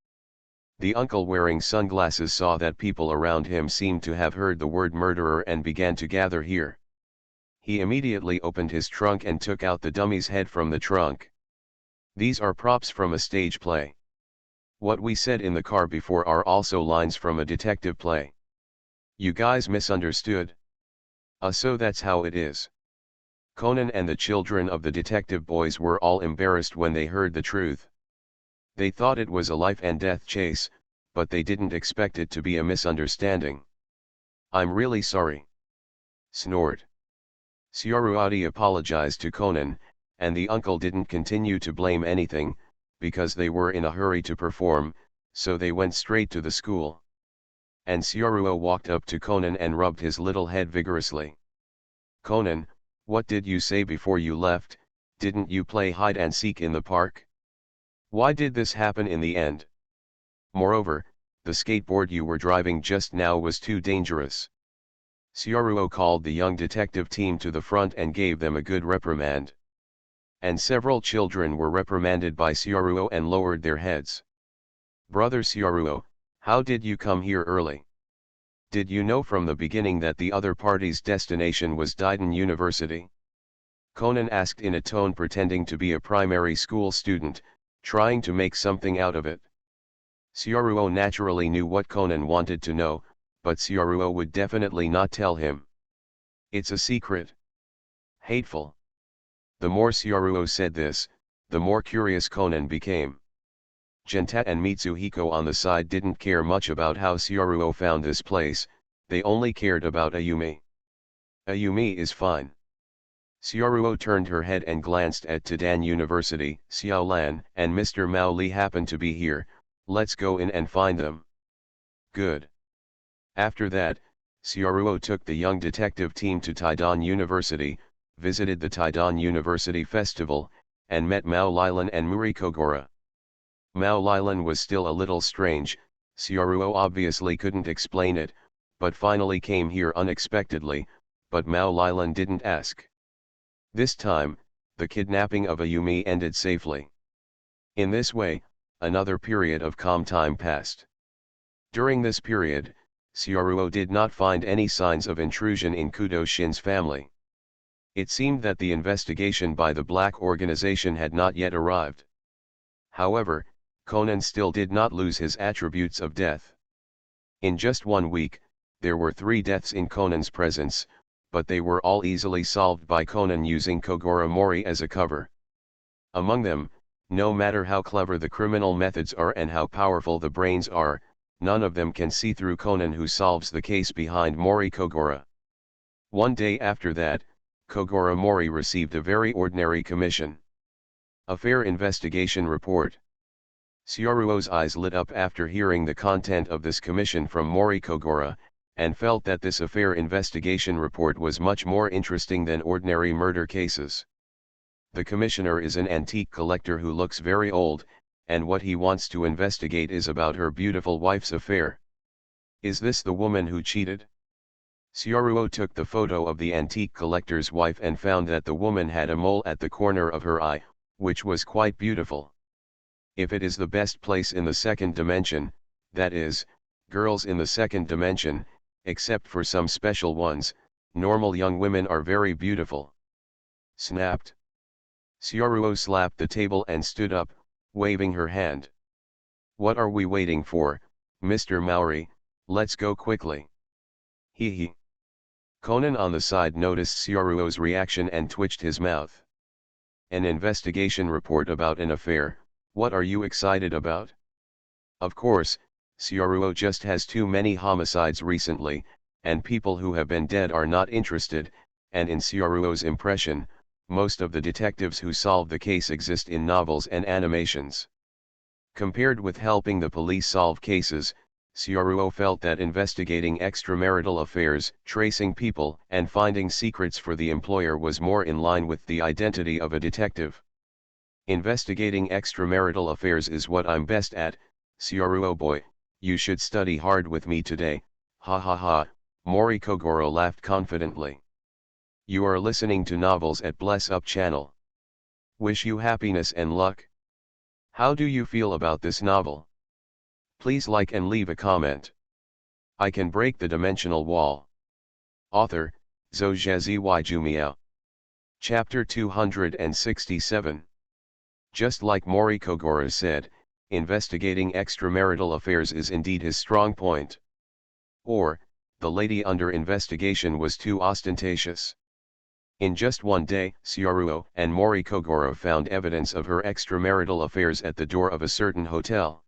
The uncle wearing sunglasses saw that people around him seemed to have heard the word murderer and began to gather here. He immediately opened his trunk and took out the dummy's head from the trunk. These are props from a stage play. What we said in the car before are also lines from a detective play. You guys misunderstood? So that's how it is. Conan and the children of the detective boys were all embarrassed when they heard the truth. They thought it was a life and death chase, but they didn't expect it to be a misunderstanding. I'm really sorry. Snort. Syaruadi apologized to Conan, and the uncle didn't continue to blame anything, because they were in a hurry to perform, so they went straight to the school. And Syaruo walked up to Conan and rubbed his little head vigorously. Conan, what did you say before you left? Didn't you play hide and seek in the park? Why did this happen in the end? Moreover, the skateboard you were driving just now was too dangerous. Syaruo called the young detective team to the front and gave them a good reprimand. And several children were reprimanded by Syaruo and lowered their heads. Brother Syaruo, how did you come here early? Did you know from the beginning that the other party's destination was Daiden University? Conan asked in a tone pretending to be a primary school student, trying to make something out of it. Syaruo naturally knew what Conan wanted to know, but Syaruo would definitely not tell him. It's a secret. Hateful. The more Syaruo said this, the more curious Conan became. Genta and Mitsuhiko on the side didn't care much about how Syaruo found this place, they only cared about Ayumi. Ayumi is fine. Syaruo turned her head and glanced at Tadan University. Xiaolan and Mr. Mao Li happen to be here, let's go in and find them. Good. After that, Syaruo took the young detective team to Taidan University, visited the Taidan University Festival, and met Mao Lilan and Murikogora. Mao Lilan was still a little strange, Syaruo obviously couldn't explain it, but finally came here unexpectedly, but Mao Lilan didn't ask. This time, the kidnapping of Ayumi ended safely. In this way, another period of calm time passed. During this period, Syaruo did not find any signs of intrusion in Kudo Shin's family. It seemed that the investigation by the black organization had not yet arrived. However, Conan still did not lose his attributes of death. In just 1 week, there were 3 deaths in Conan's presence, but they were all easily solved by Conan using Kogoro Mori as a cover. Among them, no matter how clever the criminal methods are and how powerful the brains are, none of them can see through Conan, who solves the case behind Mori Kogoro. One day after that, Kogoro Mori received a very ordinary commission. Affair investigation report. Syaruo's eyes lit up after hearing the content of this commission from Mori Kogoro, and felt that this affair investigation report was much more interesting than ordinary murder cases. The commissioner is an antique collector who looks very old, and what he wants to investigate is about her beautiful wife's affair. Is this the woman who cheated? Syaruo took the photo of the antique collector's wife and found that the woman had a mole at the corner of her eye, which was quite beautiful. If it is the best place in the second dimension, that is, girls in the second dimension, except for some special ones, normal young women are very beautiful. Snapped. Syaruo slapped the table and stood up, waving her hand. What are we waiting for, Mr. Maori, let's go quickly. Hee hee. Conan on the side noticed Syaruo's reaction and twitched his mouth. An investigation report about an affair, what are you excited about? Of course, Syaruo just has too many homicides recently, and people who have been dead are not interested, and in Syaruo's impression, most of the detectives who solve the case exist in novels and animations. Compared with helping the police solve cases, Syaruo felt that investigating extramarital affairs, tracing people, and finding secrets for the employer was more in line with the identity of a detective. Investigating extramarital affairs is what I'm best at, Syaruo boy, you should study hard with me today, ha ha ha, Mori Kogoro laughed confidently. You are listening to Novels at Bless Up channel. Wish you happiness and luck. How do you feel about this novel? Please like and leave a comment. I can break the dimensional wall. Author, Zhou Jumiao. Chapter 267. Just like Mori Kogoro said, investigating extramarital affairs is indeed his strong point. Or, the lady under investigation was too ostentatious. In just one day, Syaruo and Mori Kogoro found evidence of her extramarital affairs at the door of a certain hotel.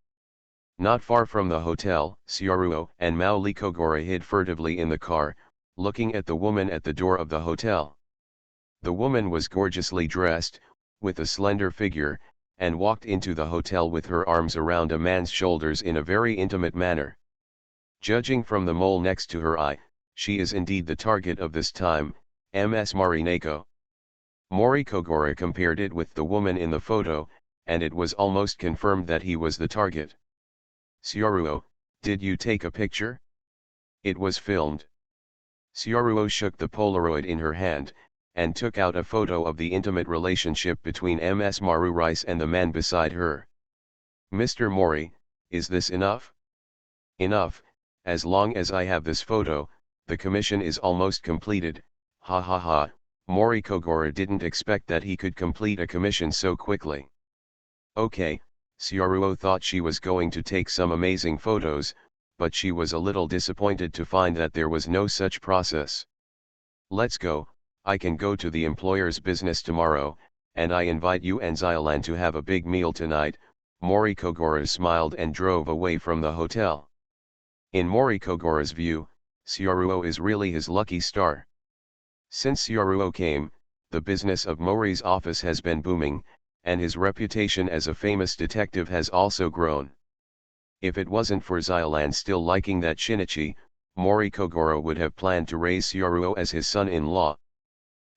Not far from the hotel, Syaruo and Male Kogoro hid furtively in the car, looking at the woman at the door of the hotel. The woman was gorgeously dressed, with a slender figure, and walked into the hotel with her arms around a man's shoulders in a very intimate manner. Judging from the mole next to her eye, she is indeed the target of this time, Ms. Marineko. Mori Kogoro compared it with the woman in the photo, and it was almost confirmed that he was the target. Syaruo, did you take a picture? It was filmed. Syaruo shook the Polaroid in her hand, and took out a photo of the intimate relationship between Ms. Maru Rice and the man beside her. Mr. Mori, is this enough? Enough, as long as I have this photo, the commission is almost completed, ha ha ha. Mori Kogoro didn't expect that he could complete a commission so quickly. Okay, Syaruo thought she was going to take some amazing photos, but she was a little disappointed to find that there was no such process. Let's go, I can go to the employer's business tomorrow, and I invite you and Xiaolan to have a big meal tonight. Mori Kogoro smiled and drove away from the hotel. In Mori Kogoro's view, Syaruo is really his lucky star. Since Syaruo came, the business of Mori's office has been booming, and his reputation as a famous detective has also grown. If it wasn't for Xiaolan still liking that Shinichi, Mori Kogoro would have planned to raise Syaruo as his son-in-law.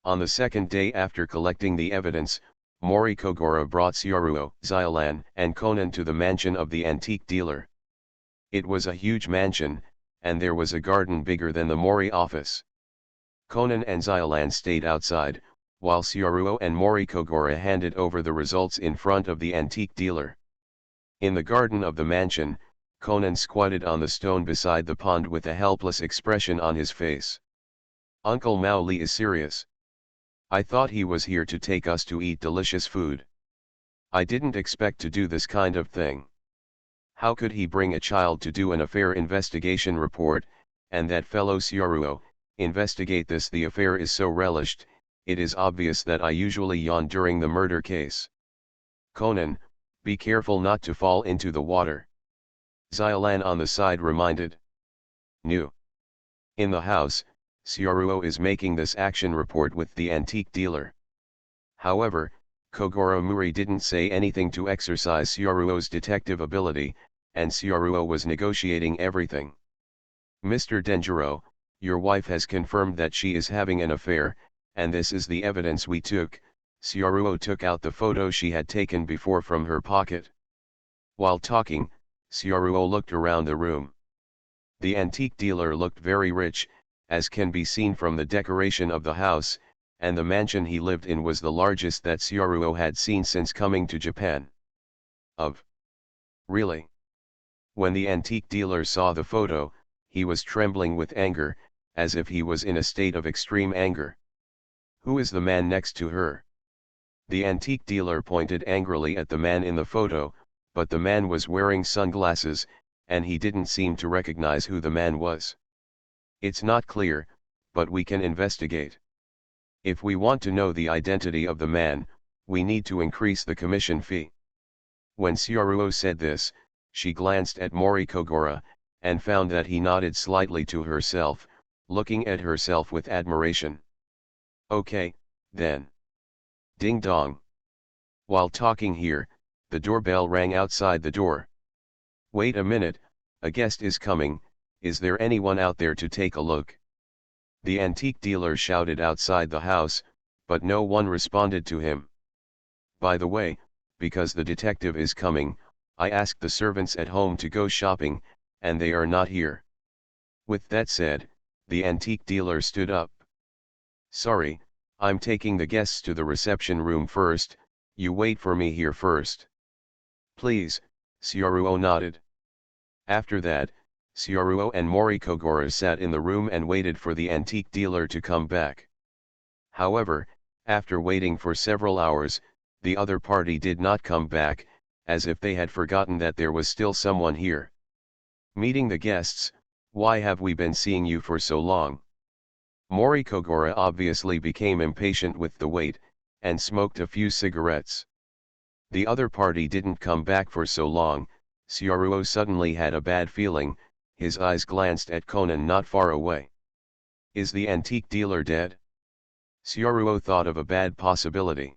On the second day after collecting the evidence, Mori Kogoro brought Syaruo, Xiaolan, and Conan to the mansion of the antique dealer. It was a huge mansion, and there was a garden bigger than the Mori office. Conan and Xiaolan stayed outside, while Syaruo and Mori Kogoro handed over the results in front of the antique dealer. In the garden of the mansion, Conan squatted on the stone beside the pond with a helpless expression on his face. Uncle Mao Li is serious. I thought he was here to take us to eat delicious food. I didn't expect to do this kind of thing. How could he bring a child to do an affair investigation report, and that fellow Syaruo, investigate this? The affair is so relished, it is obvious that I usually yawn during the murder case. Conan, be careful not to fall into the water. Xiaolan on the side reminded. New. In the house, Syaruo is making this action report with the antique dealer. However, Kogoro Muri didn't say anything to exercise Syaruo's detective ability, and Syaruo was negotiating everything. Mr. Denjiro, your wife has confirmed that she is having an affair, and this is the evidence we took. Syaruo took out the photo she had taken before from her pocket. While talking, Syaruo looked around the room. The antique dealer looked very rich, as can be seen from the decoration of the house, and the mansion he lived in was the largest that Syaruo had seen since coming to Japan. Really? When the antique dealer saw the photo, he was trembling with anger, as if he was in a state of extreme anger. Who is the man next to her? The antique dealer pointed angrily at the man in the photo, but the man was wearing sunglasses, and he didn't seem to recognize who the man was. It's not clear, but we can investigate. If we want to know the identity of the man, we need to increase the commission fee. When Syaruo said this, she glanced at Mori Kogoro, and found that he nodded slightly to herself, looking at herself with admiration. Okay, then. Ding dong. While talking here, the doorbell rang outside the door. Wait a minute, a guest is coming. Is there anyone out there to take a look? The antique dealer shouted outside the house, but no one responded to him. By the way, because the detective is coming, I asked the servants at home to go shopping, and they are not here. With that said, the antique dealer stood up. Sorry, I'm taking the guests to the reception room first, you wait for me here first. Please, Syaruo nodded. After that, Syaruo and Mori Kogoro sat in the room and waited for the antique dealer to come back. However, after waiting for several hours, the other party did not come back, as if they had forgotten that there was still someone here. Meeting the guests, why have we been seeing you for so long? Morikogora obviously became impatient with the wait, and smoked a few cigarettes. The other party didn't come back for so long. Syaruo suddenly had a bad feeling. His eyes glanced at Conan not far away. Is the antique dealer dead? Syaruo thought of a bad possibility.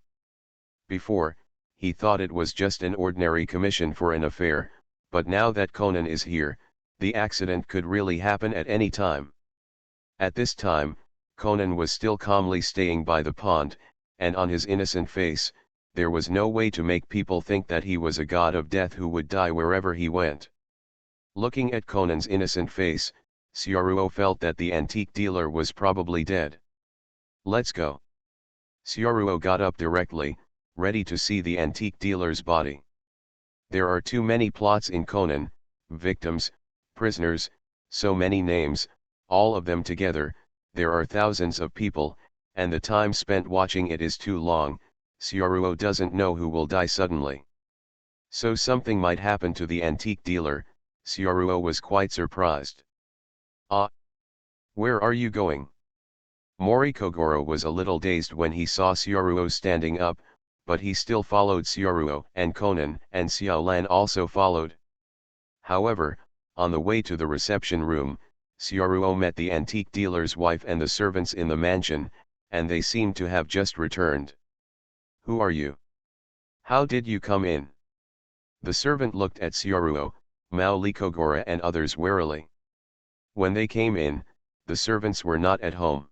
Before, he thought it was just an ordinary commission for an affair, but now that Conan is here, the accident could really happen at any time. At this time, Conan was still calmly staying by the pond, and on his innocent face, there was no way to make people think that he was a god of death who would die wherever he went. Looking at Conan's innocent face, Syaruo felt that the antique dealer was probably dead. Let's go. Syaruo got up directly, ready to see the antique dealer's body. There are too many plots in Conan, victims, prisoners, so many names, all of them together, there are thousands of people, and the time spent watching it is too long. Syaruo doesn't know who will die suddenly. So something might happen to the antique dealer. Syaruo was quite surprised. Ah! Where are you going? Morikogoro was a little dazed when he saw Syaruo standing up, but he still followed Syaruo, and Conan and Xiaolan also followed. However, on the way to the reception room, Syaruo met the antique dealer's wife and the servants in the mansion, and they seemed to have just returned. Who are you? How did you come in? The servant looked at Syaruo, MaleProtagonist and others warily. When they came in, the servants were not at home.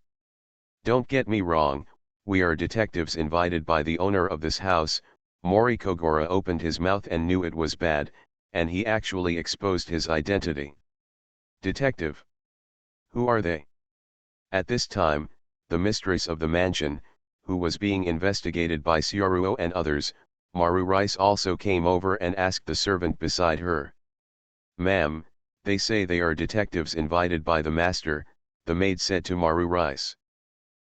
Don't get me wrong, we are detectives invited by the owner of this house. Morikogoro opened his mouth and knew it was bad, and he actually exposed his identity. Detective. Who are they? At this time, the mistress of the mansion, who was being investigated by Syaruo and others, Maru Rice, also came over and asked the servant beside her. Ma'am, they say they are detectives invited by the master, the maid said to Maru Rice.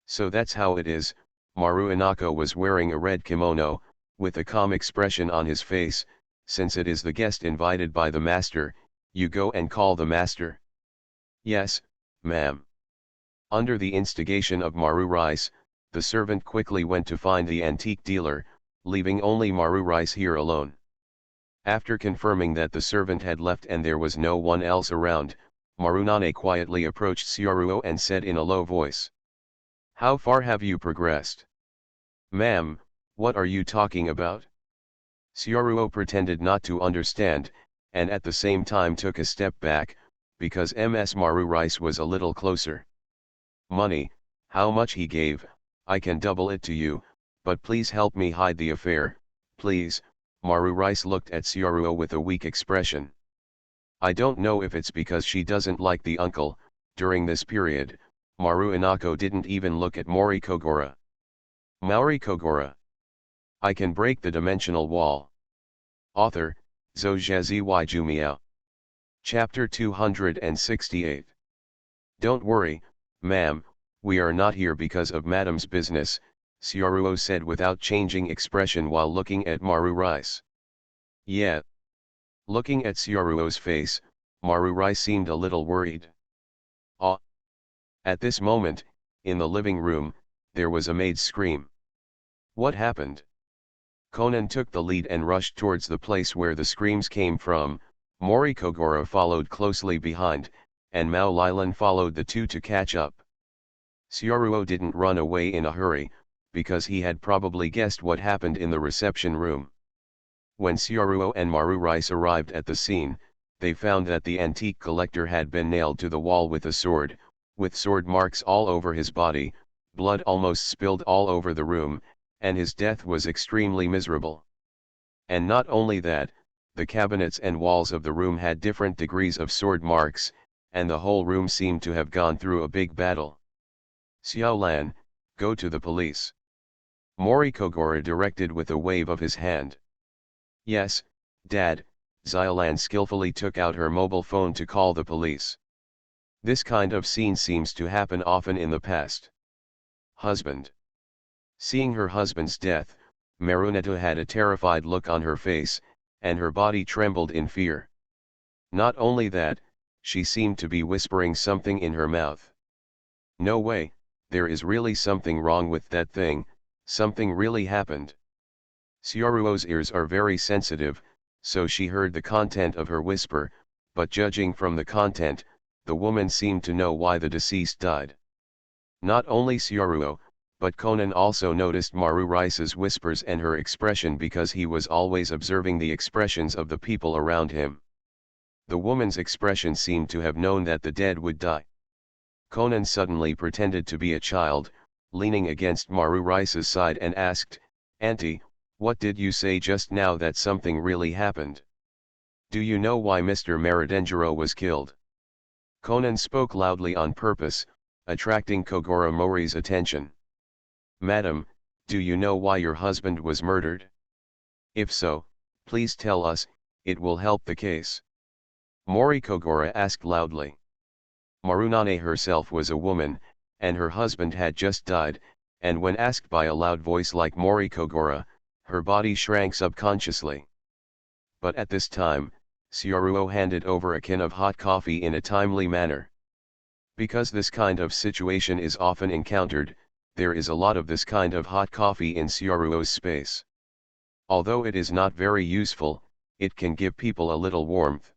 So that's how it is. Maru Inako was wearing a red kimono, with a calm expression on his face. Since it is the guest invited by the master, you go and call the master. Yes, ma'am. Under the instigation of Maru Rice, the servant quickly went to find the antique dealer, leaving only Maru Rice here alone. After confirming that the servant had left and there was no one else around, Marunane quietly approached Syaruo and said in a low voice. How far have you progressed? Ma'am, what are you talking about? Syaruo pretended not to understand, and at the same time took a step back, because Ms. Maru Rice was a little closer. Money, how much he gave, I can double it to you, but please help me hide the affair, please. Maru Rice looked at Syaruo with a weak expression. I don't know if it's because she doesn't like the uncle. During this period, Maru Inako didn't even look at Morikogoro. Morikogoro. I can break the dimensional wall. Author, Zhou Jumiao. Chapter 268. Don't worry, ma'am, we are not here because of Madam's business, Syaruo said without changing expression while looking at Maru Rice. Yeah. Looking at Syaruo's face, Maru Rice seemed a little worried. Ah. At this moment, in the living room, there was a maid's scream. What happened? Conan took the lead and rushed towards the place where the screams came from. Morikogoro followed closely behind, and Mao Lilan followed the two to catch up. Syaruo didn't run away in a hurry, because he had probably guessed what happened in the reception room. When Syaruo and Maru Rice arrived at the scene, they found that the antique collector had been nailed to the wall with a sword, with sword marks all over his body, blood almost spilled all over the room, and his death was extremely miserable. And not only that, the cabinets and walls of the room had different degrees of sword marks, and the whole room seemed to have gone through a big battle. Xiaolan, go to the police. Morikogoro directed with a wave of his hand. Yes, Dad. Xiaolan skillfully took out her mobile phone to call the police. This kind of scene seems to happen often in the past. Husband. Seeing her husband's death, Maruneta had a terrified look on her face, and her body trembled in fear. Not only that, she seemed to be whispering something in her mouth. No way, there is really something wrong with that thing, something really happened. Sioruo's ears are very sensitive, so she heard the content of her whisper, but judging from the content, the woman seemed to know why the deceased died. Not only Sioruo, but Conan also noticed Maru Rice's whispers and her expression because he was always observing the expressions of the people around him. The woman's expression seemed to have known that the dead would die. Conan suddenly pretended to be a child, leaning against Maru Rice's side and asked, "Auntie, what did you say just now that something really happened? Do you know why Mr. Maradenjiro was killed?" Conan spoke loudly on purpose, attracting Kogoro Mori's attention. "Madam, do you know why your husband was murdered? If so, please tell us, it will help the case." Mori Kogoro asked loudly. Marunane herself was a woman, and her husband had just died, and when asked by a loud voice like Mori Kogoro, her body shrank subconsciously. But at this time, Sioruo handed over a can of hot coffee in a timely manner. Because this kind of situation is often encountered, there is a lot of this kind of hot coffee in Sioruo's space. Although it is not very useful, it can give people a little warmth.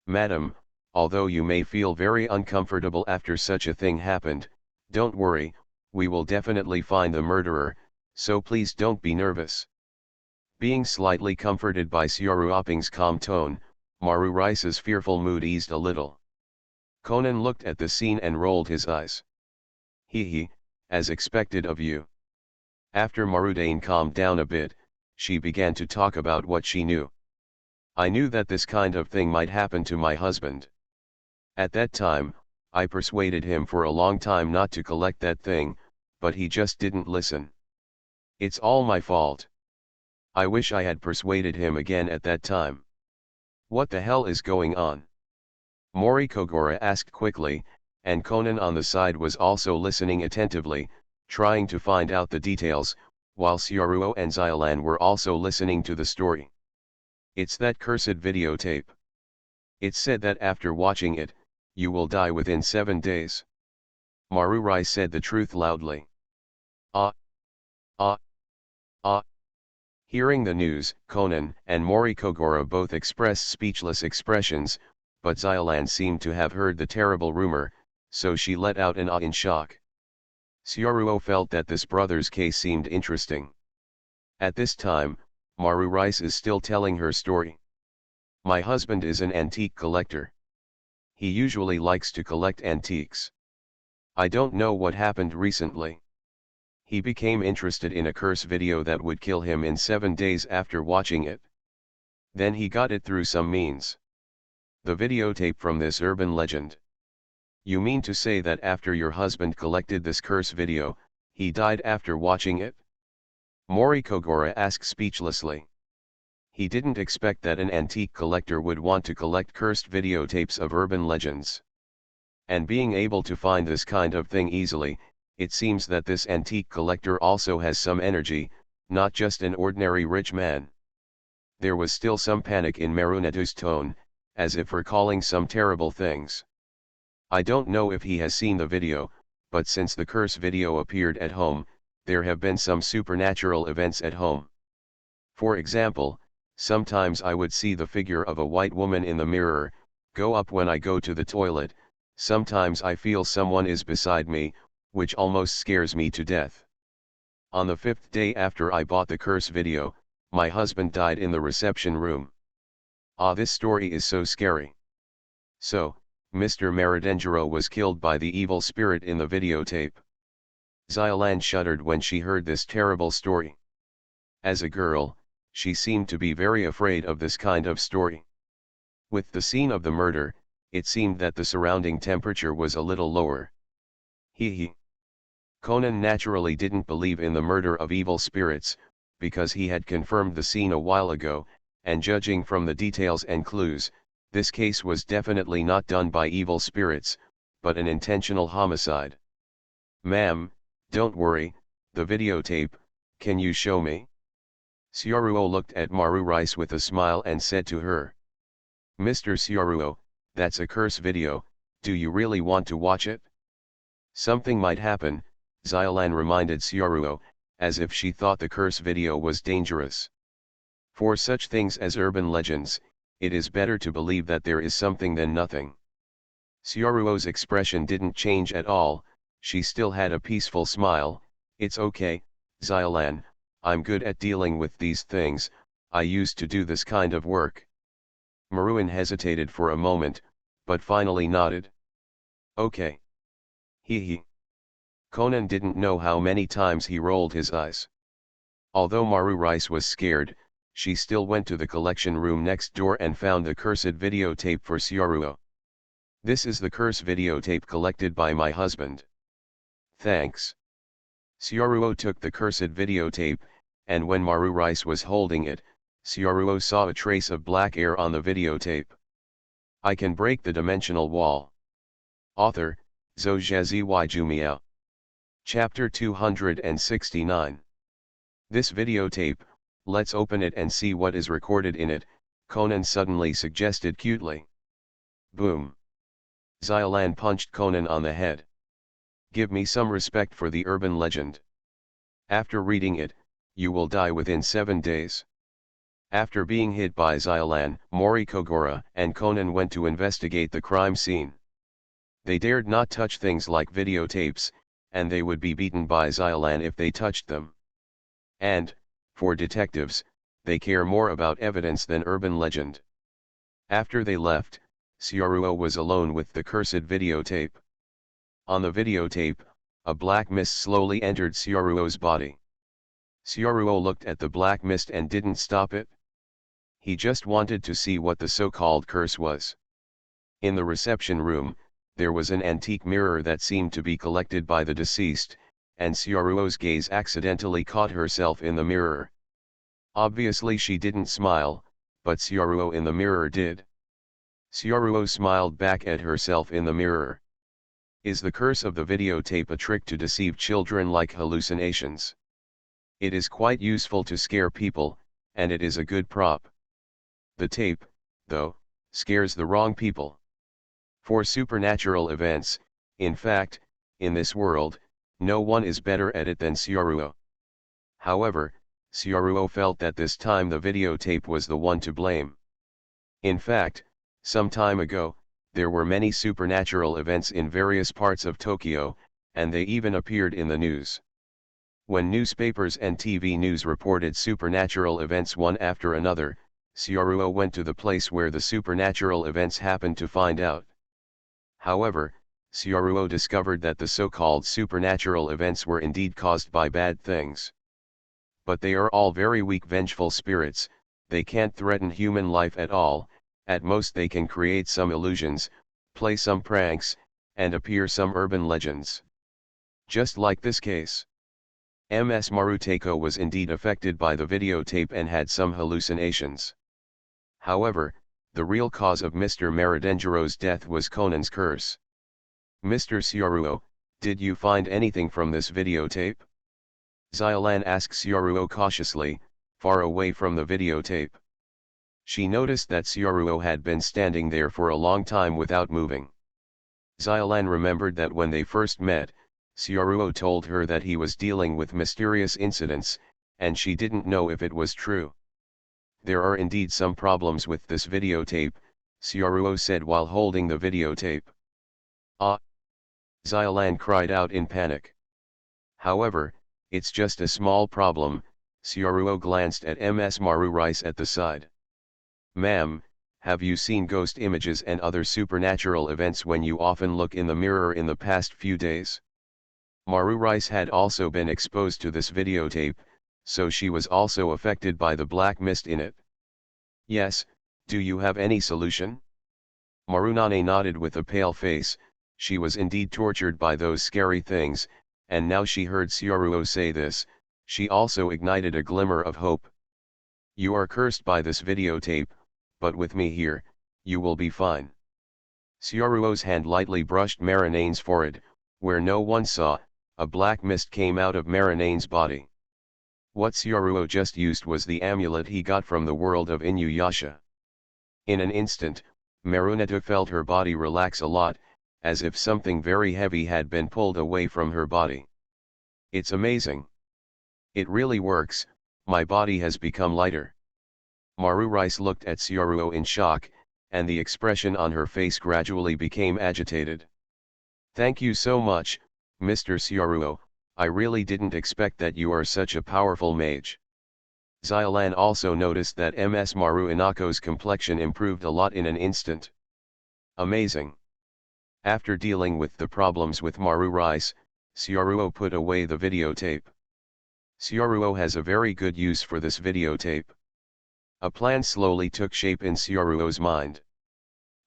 "Madam, although you may feel very uncomfortable after such a thing happened, don't worry, we will definitely find the murderer, so please don't be nervous." Being slightly comforted by Sioruoping's calm tone, Maru Rice's fearful mood eased a little. Conan looked at the scene and rolled his eyes. "He, as expected of you." After Marudane calmed down a bit, she began to talk about what she knew. "I knew that this kind of thing might happen to my husband. At that time, I persuaded him for a long time not to collect that thing, but he just didn't listen. It's all my fault. I wish I had persuaded him again at that time." "What the hell is going on?" Mori Kogoro asked quickly, and Conan on the side was also listening attentively, trying to find out the details, while Sioruo and Xiolan were also listening to the story. "It's that cursed videotape. It's said that after watching it, you will die within 7 days. Maru Rai said the truth loudly. Ah! Ah! Ah! Hearing the news, Conan and Mori Kogoro both expressed speechless expressions, but Xiolan seemed to have heard the terrible rumor, so she let out an ah in shock. Sioruo felt that this brother's case seemed interesting. At this time, Maru Rice is still telling her story. "My husband is an antique collector. He usually likes to collect antiques. I don't know what happened recently. He became interested in a curse video that would kill him in 7 days after watching it. Then he got it through some means. The videotape from this urban legend." "You mean to say that after your husband collected this curse video, he died after watching it?" Mori Kogoro asked speechlessly. He didn't expect that an antique collector would want to collect cursed videotapes of urban legends. And being able to find this kind of thing easily, it seems that this antique collector also has some energy, not just an ordinary rich man. There was still some panic in Marunetu's tone, as if recalling some terrible things. "I don't know if he has seen the video, but since the curse video appeared at home, there have been some supernatural events at home. For example, sometimes I would see the figure of a white woman in the mirror, go up when I go to the toilet. Sometimes I feel someone is beside me, which almost scares me to death. On the 5th day after I bought the curse video, my husband died in the reception room. Ah, this story is so scary. So, Mr. Maradenjiro was killed by the evil spirit in the videotape." Xiolan shuddered when she heard this terrible story. As a girl, she seemed to be very afraid of this kind of story. With the scene of the murder, it seemed that the surrounding temperature was a little lower. He. Conan naturally didn't believe in the murder of evil spirits, because he had confirmed the scene a while ago, and judging from the details and clues, this case was definitely not done by evil spirits, but an intentional homicide. "Ma'am, don't worry, the videotape, can you show me?" Sioruo looked at Maru Rice with a smile and said to her. "Mr. Sioruo, that's a curse video, do you really want to watch it? Something might happen, Xylan reminded Xiaoruo, as if she thought the curse video was dangerous. For such things as urban legends, it is better to believe that there is something than nothing. Xiaoruo's expression didn't change at all, she still had a peaceful smile. It's okay, Xylan, I'm good at dealing with these things, I used to do this kind of work. Maruin hesitated for a moment, but finally nodded. Okay. Hee. Conan didn't know how many times he rolled his eyes. Although Maru Rice was scared, she still went to the collection room next door and found the cursed videotape for Xiaoruo. This is the curse videotape collected by my husband. Thanks. Xiaoruo took the cursed videotape, and when Maru Rice was holding it, Xiaoruo saw a trace of black air on the videotape. I can break the dimensional wall. Author, Zhou Jumiao. Chapter 269. This videotape, let's open it and see what is recorded in it, Conan suddenly suggested cutely. Boom. Xylan punched Conan on the head. Give me some respect for the urban legend. After reading it, you will die within 7 days. After being hit by Xylan, Mori Kogora and Conan went to investigate the crime scene. They dared not touch things like videotapes, and they would be beaten by Xylan if they touched them. And, for detectives, they care more about evidence than urban legend. After they left, Xiaoruo was alone with the cursed videotape. On the videotape, a black mist slowly entered Xiaoruo's body. Xiaoruo looked at the black mist and didn't stop it. He just wanted to see what the so-called curse was. In the reception room, there was an antique mirror that seemed to be collected by the deceased, and Xiaoruo's gaze accidentally caught herself in the mirror. Obviously she didn't smile, but Xiaoruo in the mirror did. Xiaoruo smiled back at herself in the mirror. Is the curse of the videotape a trick to deceive children like hallucinations? It is quite useful to scare people, and it is a good prop. The tape, though, scares the wrong people. For supernatural events, in fact, in this world, no one is better at it than Xiaoruo. However, Xiaoruo felt that this time the videotape was the one to blame. In fact, some time ago, there were many supernatural events in various parts of Tokyo, and they even appeared in the news. When newspapers and TV news reported supernatural events one after another, Xiaoruo went to the place where the supernatural events happened to find out. However, Xiaoruo discovered that the so-called supernatural events were indeed caused by bad things. But they are all very weak vengeful spirits, they can't threaten human life at all, at most they can create some illusions, play some pranks, and appear some urban legends. Just like this case. Ms. Maruteko was indeed affected by the videotape and had some hallucinations. However, the real cause of Mr. Maridengero's death was Conan's curse. Mr. Xiaoruo, did you find anything from this videotape? Xylan asked Xiaoruo cautiously, far away from the videotape. She noticed that Xiaoruo had been standing there for a long time without moving. Xylan remembered that when they first met, Xiaoruo told her that he was dealing with mysterious incidents, and she didn't know if it was true. There are indeed some problems with this videotape, Xiaoruo said while holding the videotape. Ah! Xylan cried out in panic. However, it's just a small problem, Xiaoruo glanced at Ms. Maru Rice at the side. Ma'am, have you seen ghost images and other supernatural events when you often look in the mirror in the past few days? Maru Rice had also been exposed to this videotape, so she was also affected by the black mist in it. Yes, do you have any solution? Marunane nodded with a pale face, she was indeed tortured by those scary things, and now she heard Xiaoruo say this, she also ignited a glimmer of hope. You are cursed by this videotape, but with me here, you will be fine. Xiaoruo's hand lightly brushed Marinane's forehead, where no one saw, a black mist came out of Marinane's body. What Xiaoruo just used was the amulet he got from the world of Inuyasha. In an instant, Maruneta felt her body relax a lot, as if something very heavy had been pulled away from her body. It's amazing. It really works, my body has become lighter. Maru Rice looked at Sioruo in shock, and the expression on her face gradually became agitated. Thank you so much, Mr. Sioruo, I really didn't expect that you are such a powerful mage. Xiaolan also noticed that Ms. Maru Inako's complexion improved a lot in an instant. Amazing. After dealing with the problems with Maru Rice, Sioruo put away the videotape. Sioruo has a very good use for this videotape. A plan slowly took shape in Sioruo's mind.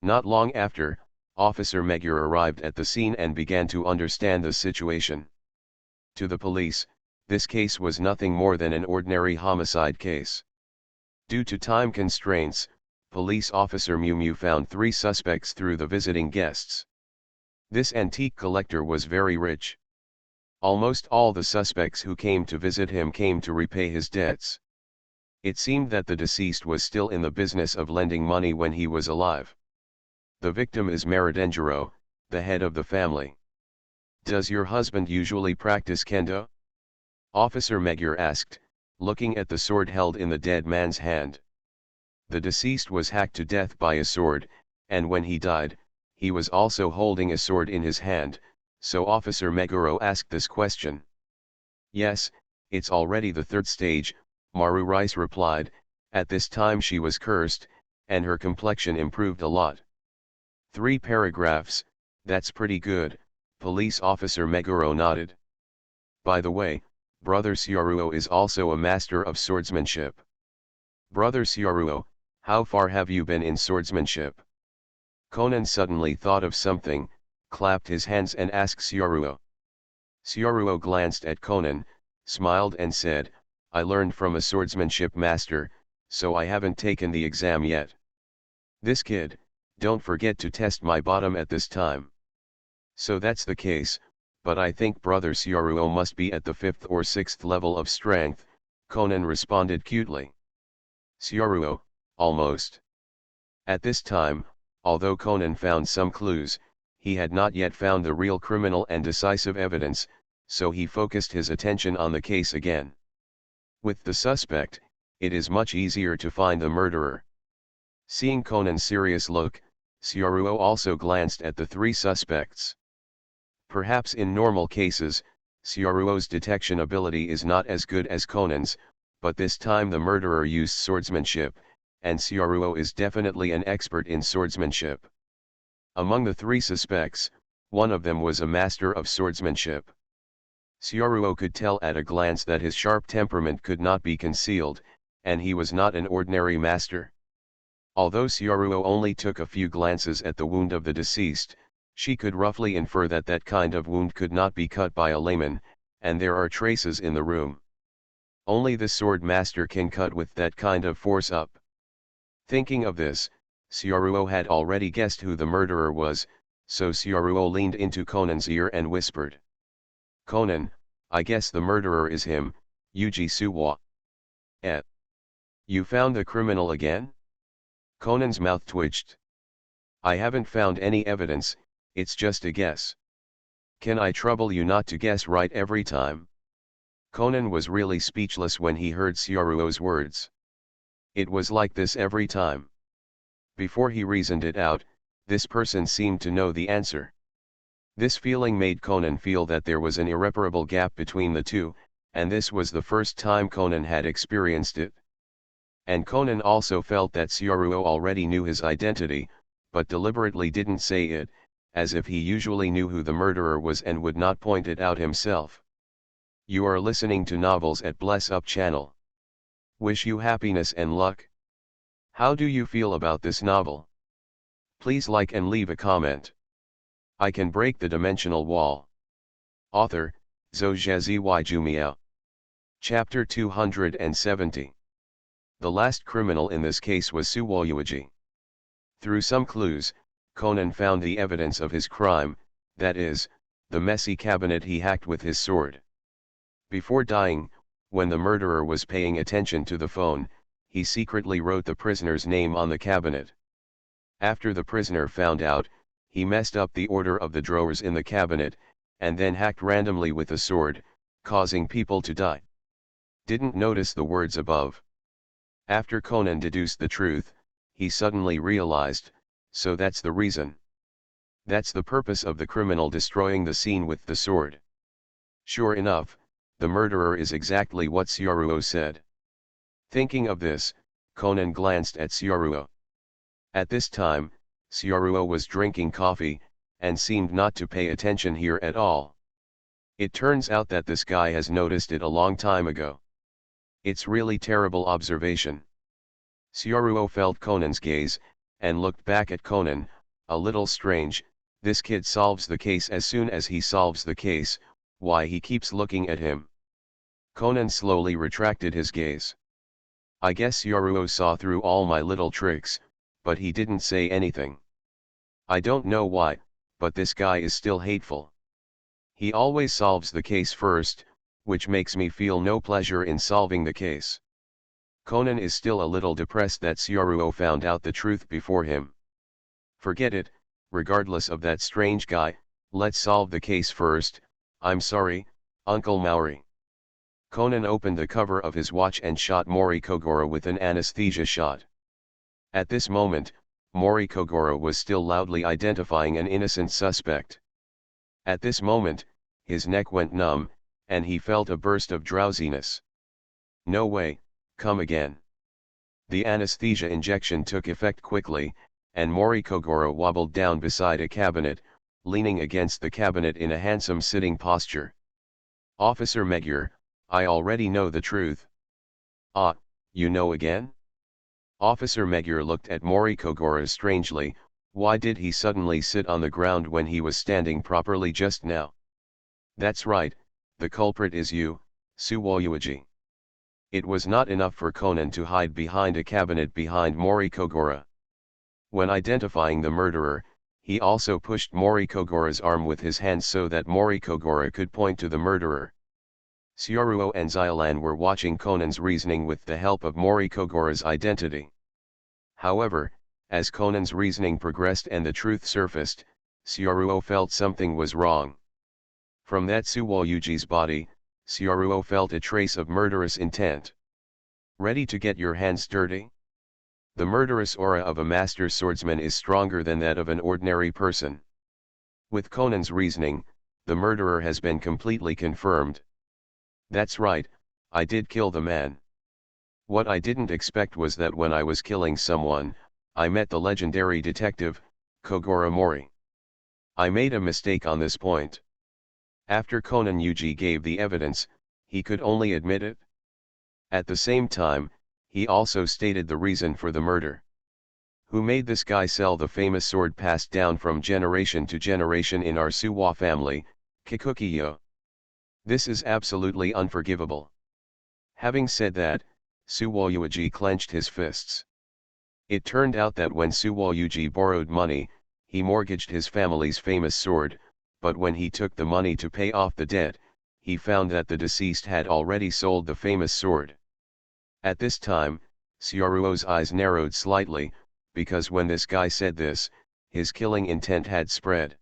Not long after, Officer Megure arrived at the scene and began to understand the situation. To the police, this case was nothing more than an ordinary homicide case. Due to time constraints, Police Officer Miu Miu found 3 suspects through the visiting guests. This antique collector was very rich. Almost all the suspects who came to visit him came to repay his debts. It seemed that the deceased was still in the business of lending money when he was alive. The victim is Maridengiro, the head of the family. Does your husband usually practice kendo? Officer Megure asked, looking at the sword held in the dead man's hand. The deceased was hacked to death by a sword, and when he died, he was also holding a sword in his hand, so Officer Meguro asked this question. Yes, it's already the 3rd stage, Maru Rice replied. At this time she was cursed, and her complexion improved a lot. 3 paragraphs, that's pretty good, Police Officer Meguro nodded. By the way, Brother Sioruo is also a master of swordsmanship. Brother Sioruo, how far have you been in swordsmanship? Conan suddenly thought of something, clapped his hands and asked Sioruo. Sioruo glanced at Conan, smiled and said, I learned from a swordsmanship master, so I haven't taken the exam yet. This kid, don't forget to test my bottom at this time. So that's the case, but I think Brother Sioruo must be at the 5th or 6th level of strength, Conan responded cutely. Sioruo, almost. At this time, although Conan found some clues, he had not yet found the real criminal and decisive evidence, so he focused his attention on the case again. With the suspect, it is much easier to find the murderer. Seeing Conan's serious look, Sioruo also glanced at the 3 suspects. Perhaps in normal cases, Sioruo's detection ability is not as good as Conan's, but this time the murderer used swordsmanship, and Sioruo is definitely an expert in swordsmanship. Among the 3 suspects, one of them was a master of swordsmanship. Sioruo could tell at a glance that his sharp temperament could not be concealed, and he was not an ordinary master. Although Sioruo only took a few glances at the wound of the deceased, she could roughly infer that that kind of wound could not be cut by a layman, and there are traces in the room. Only the sword master can cut with that kind of force up. Thinking of this, Sioruo had already guessed who the murderer was, so Sioruo leaned into Conan's ear and whispered. Conan, I guess the murderer is him, Yuji Suwa. You found the criminal again? Conan's mouth twitched. I haven't found any evidence, it's just a guess. Can I trouble you not to guess right every time? Conan was really speechless when he heard Sioruo's words. It was like this every time. Before he reasoned it out, this person seemed to know the answer. This feeling made Conan feel that there was an irreparable gap between the two, and this was the first time Conan had experienced it. And Conan also felt that Sioruo already knew his identity, but deliberately didn't say it, as if he usually knew who the murderer was and would not point it out himself. You are listening to Novels at Bless Up channel. Wish you happiness and luck. How do you feel about this novel? Please like and leave a comment. I can break the dimensional wall. Author, Zhou Jumiao. Chapter 270. The last criminal in this case was Suwo Yuji. Through some clues, Conan found the evidence of his crime, that is, the messy cabinet he hacked with his sword. Before dying, when the murderer was paying attention to the phone, he secretly wrote the prisoner's name on the cabinet. After the prisoner found out, he messed up the order of the drawers in the cabinet, and then hacked randomly with a sword, causing people to die. Didn't notice the words above. After Conan deduced the truth, he suddenly realized, so that's the reason. That's the purpose of the criminal destroying the scene with the sword. Sure enough, the murderer is exactly what Syaruo said. Thinking of this, Conan glanced at Syaruo. At this time, Syaruo was drinking coffee, and seemed not to pay attention here at all. It turns out that this guy has noticed it a long time ago. It's really terrible observation. Syaruo felt Conan's gaze, and looked back at Conan. A little strange, this kid solves the case as soon as he solves the case, why he keeps looking at him. Conan slowly retracted his gaze. I guess Syaruo saw through all my little tricks, but he didn't say anything. I don't know why, but this guy is still hateful. He always solves the case first, which makes me feel no pleasure in solving the case. Conan is still a little depressed that Syaruo found out the truth before him. Forget it, regardless of that strange guy, let's solve the case first. I'm sorry, Uncle Maori. Conan opened the cover of his watch and shot Mori Kogoro with an anesthesia shot. At this moment, Mori Kogoro was still loudly identifying an innocent suspect. At this moment, his neck went numb, and he felt a burst of drowsiness. No way, come again. The anesthesia injection took effect quickly, and Mori Kogoro wobbled down beside a cabinet, leaning against the cabinet in a handsome sitting posture. Officer Magyar, I already know the truth. Ah, you know again? Officer Magyar looked at Mori Kogoro strangely. Why did he suddenly sit on the ground when he was standing properly just now? That's right, the culprit is you, Suwayuji. It was not enough for Conan to hide behind a cabinet behind Mori Kogoro. When identifying the murderer, he also pushed Mori Kogoro's arm with his hand so that Mori Kogoro could point to the murderer. Syaruo and Xiaolan were watching Conan's reasoning with the help of Mori Kogoro's identity. However, as Conan's reasoning progressed and the truth surfaced, Syaruo felt something was wrong. From that Suwayuji's body, Syaruo felt a trace of murderous intent. Ready to get your hands dirty? The murderous aura of a master swordsman is stronger than that of an ordinary person. With Conan's reasoning, the murderer has been completely confirmed. That's right, I did kill the man. What I didn't expect was that when I was killing someone, I met the legendary detective, Kogoro Mori. I made a mistake on this point. After Conan Yuji gave the evidence, he could only admit it. At the same time, he also stated the reason for the murder. Who made this guy sell the famous sword passed down from generation to generation in our Suwa family, Kikukiyo? This is absolutely unforgivable. Having said that, Suwayuji clenched his fists. It turned out that when Suwayuji borrowed money, he mortgaged his family's famous sword, but when he took the money to pay off the debt, he found that the deceased had already sold the famous sword. At this time, Syaruo's eyes narrowed slightly, because when this guy said this, his killing intent had spread.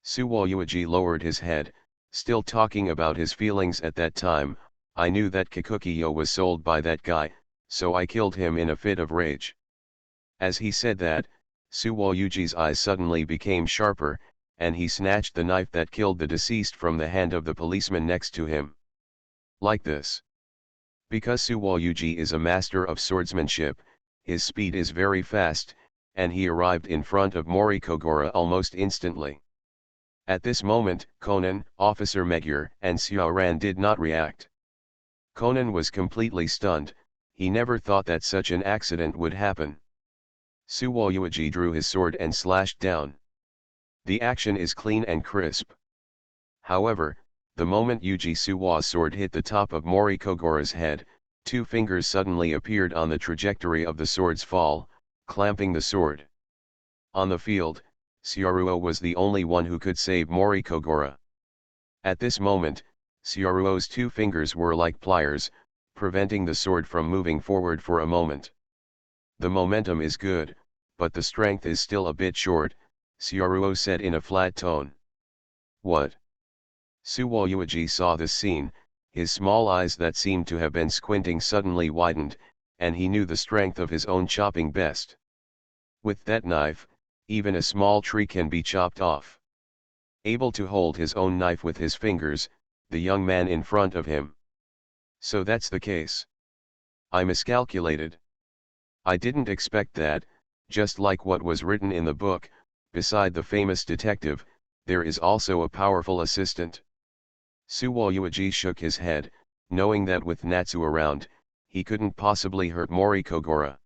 Suwayuji lowered his head, still talking about his feelings at that time. I knew that Kikukiyo was sold by that guy, so I killed him in a fit of rage. As he said that, Suwayuji's eyes suddenly became sharper, and he snatched the knife that killed the deceased from the hand of the policeman next to him. Like this. Because Suwayuji is a master of swordsmanship, his speed is very fast, and he arrived in front of Mori Kogoro almost instantly. At this moment, Conan, Officer Magyar, and Xiaoran did not react. Conan was completely stunned. He never thought that such an accident would happen. Suwayuji drew his sword and slashed down. The action is clean and crisp. However, the moment Yuji Suwa's sword hit the top of Mori Kogoro's head, two fingers suddenly appeared on the trajectory of the sword's fall, clamping the sword. On the field, Syaruo was the only one who could save Mori Kogoro. At this moment, Syaruo's two fingers were like pliers, preventing the sword from moving forward for a moment. The momentum is good, but the strength is still a bit short, Syaruo said in a flat tone. What? Suwayuji saw this scene, his small eyes that seemed to have been squinting suddenly widened, and he knew the strength of his own chopping best. With that knife, even a small tree can be chopped off. Able to hold his own knife with his fingers, the young man in front of him. So that's the case. I miscalculated. I didn't expect that, just like what was written in the book, beside the famous detective, there is also a powerful assistant. Suwayuji shook his head, knowing that with Natsu around, he couldn't possibly hurt Mori Kogoro.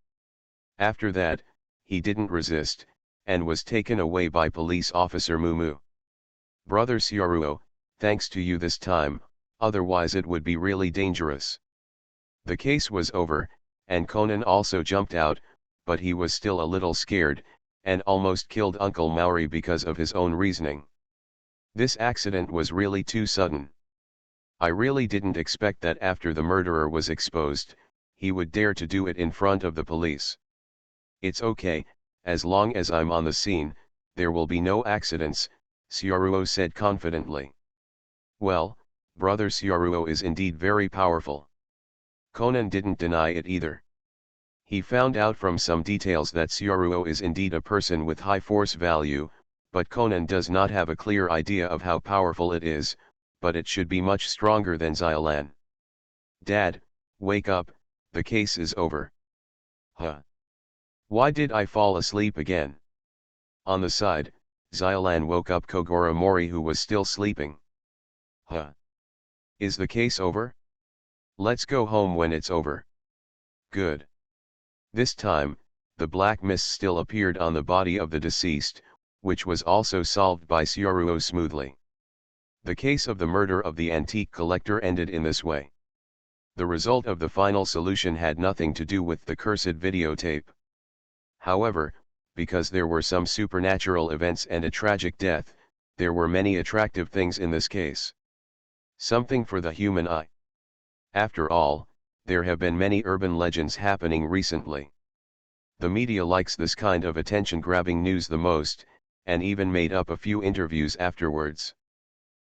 After that, he didn't resist, and was taken away by police officer Mumu. Brother Syaruo, thanks to you this time, otherwise it would be really dangerous. The case was over, and Conan also jumped out, but he was still a little scared, and almost killed Uncle Maori because of his own reasoning. This accident was really too sudden. I really didn't expect that after the murderer was exposed, he would dare to do it in front of the police. It's okay, as long as I'm on the scene, there will be no accidents, Syaruo said confidently. Well, Brother Syaruo is indeed very powerful. Conan didn't deny it either. He found out from some details that Syaruo is indeed a person with high force value, but Conan does not have a clear idea of how powerful it is, but it should be much stronger than Xiaolan. Dad, wake up, the case is over. Huh? Why did I fall asleep again? On the side, Xiaolan woke up Kogoro Mori who was still sleeping. Huh? Is the case over? Let's go home when it's over. Good. This time, the black mist still appeared on the body of the deceased, which was also solved by Syaruo smoothly. The case of the murder of the antique collector ended in this way. The result of the final solution had nothing to do with the cursed videotape. However, because there were some supernatural events and a tragic death, there were many attractive things in this case. Something for the human eye. After all, there have been many urban legends happening recently. The media likes this kind of attention-grabbing news the most, and even made up a few interviews afterwards.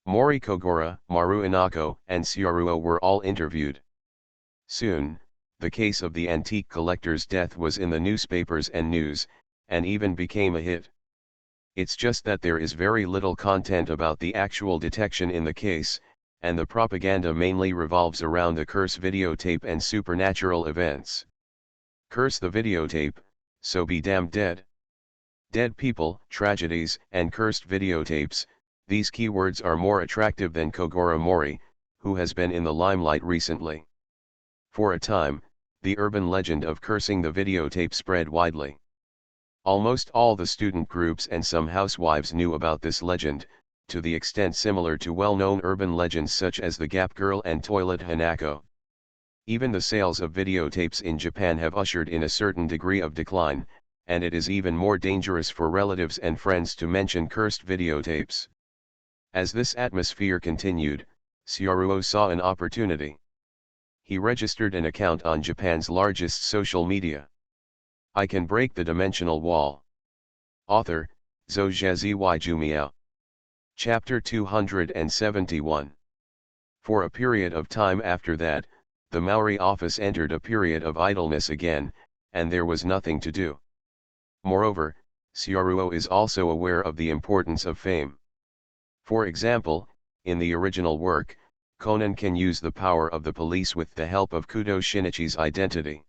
Mori Kogoro, Maru Inako, and Syaruo were all interviewed. Soon, the case of the antique collector's death was in the newspapers and news, and even became a hit. It's just that there is very little content about the actual detection in the case, and the propaganda mainly revolves around the curse videotape and supernatural events. Curse the videotape, so be damn dead. Dead people, tragedies, and cursed videotapes, these keywords are more attractive than Kogoro Mori, who has been in the limelight recently. For a time, the urban legend of cursing the videotape spread widely. Almost all the student groups and some housewives knew about this legend, to the extent similar to well-known urban legends such as the Gap Girl and Toilet Hanako. Even the sales of videotapes in Japan have ushered in a certain degree of decline, and it is even more dangerous for relatives and friends to mention cursed videotapes. As this atmosphere continued, Syaruo saw an opportunity. He registered an account on Japan's largest social media. I can break the dimensional wall. Author, Zhou Jumiao. Chapter 271. For a period of time after that, the Maori office entered a period of idleness again, and there was nothing to do. Moreover, Syaruo is also aware of the importance of fame. For example, in the original work, Conan can use the power of the police with the help of Kudo Shinichi's identity.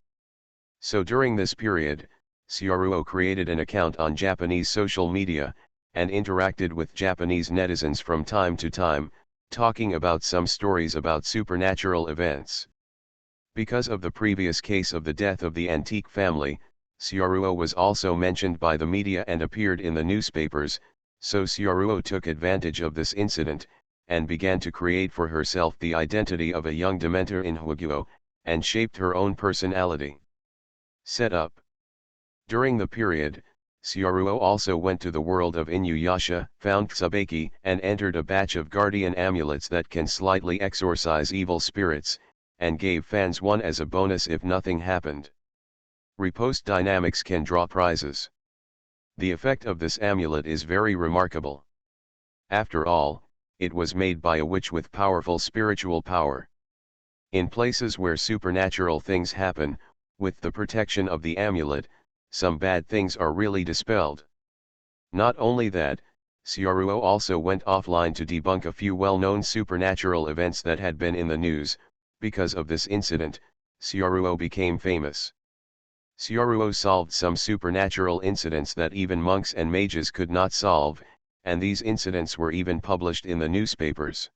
So during this period, Syaruo created an account on Japanese social media, and interacted with Japanese netizens from time to time, talking about some stories about supernatural events. Because of the previous case of the death of the antique family, Syaruo was also mentioned by the media and appeared in the newspapers, so Syaruo took advantage of this incident, and began to create for herself the identity of a young Dementor in Hwaguo, and shaped her own personality. Setup. During the period, Syaruo also went to the world of Inuyasha, found Tsubaki, and entered a batch of guardian amulets that can slightly exorcise evil spirits, and gave fans one as a bonus if nothing happened. Repost dynamics can draw prizes. The effect of this amulet is very remarkable. After all, it was made by a witch with powerful spiritual power. In places where supernatural things happen, with the protection of the amulet, some bad things are really dispelled. Not only that, Sioruo also went offline to debunk a few well-known supernatural events that had been in the news. Because of this incident, Sioruo became famous. Sioruo solved some supernatural incidents that even monks and mages could not solve, and these incidents were even published in the newspapers.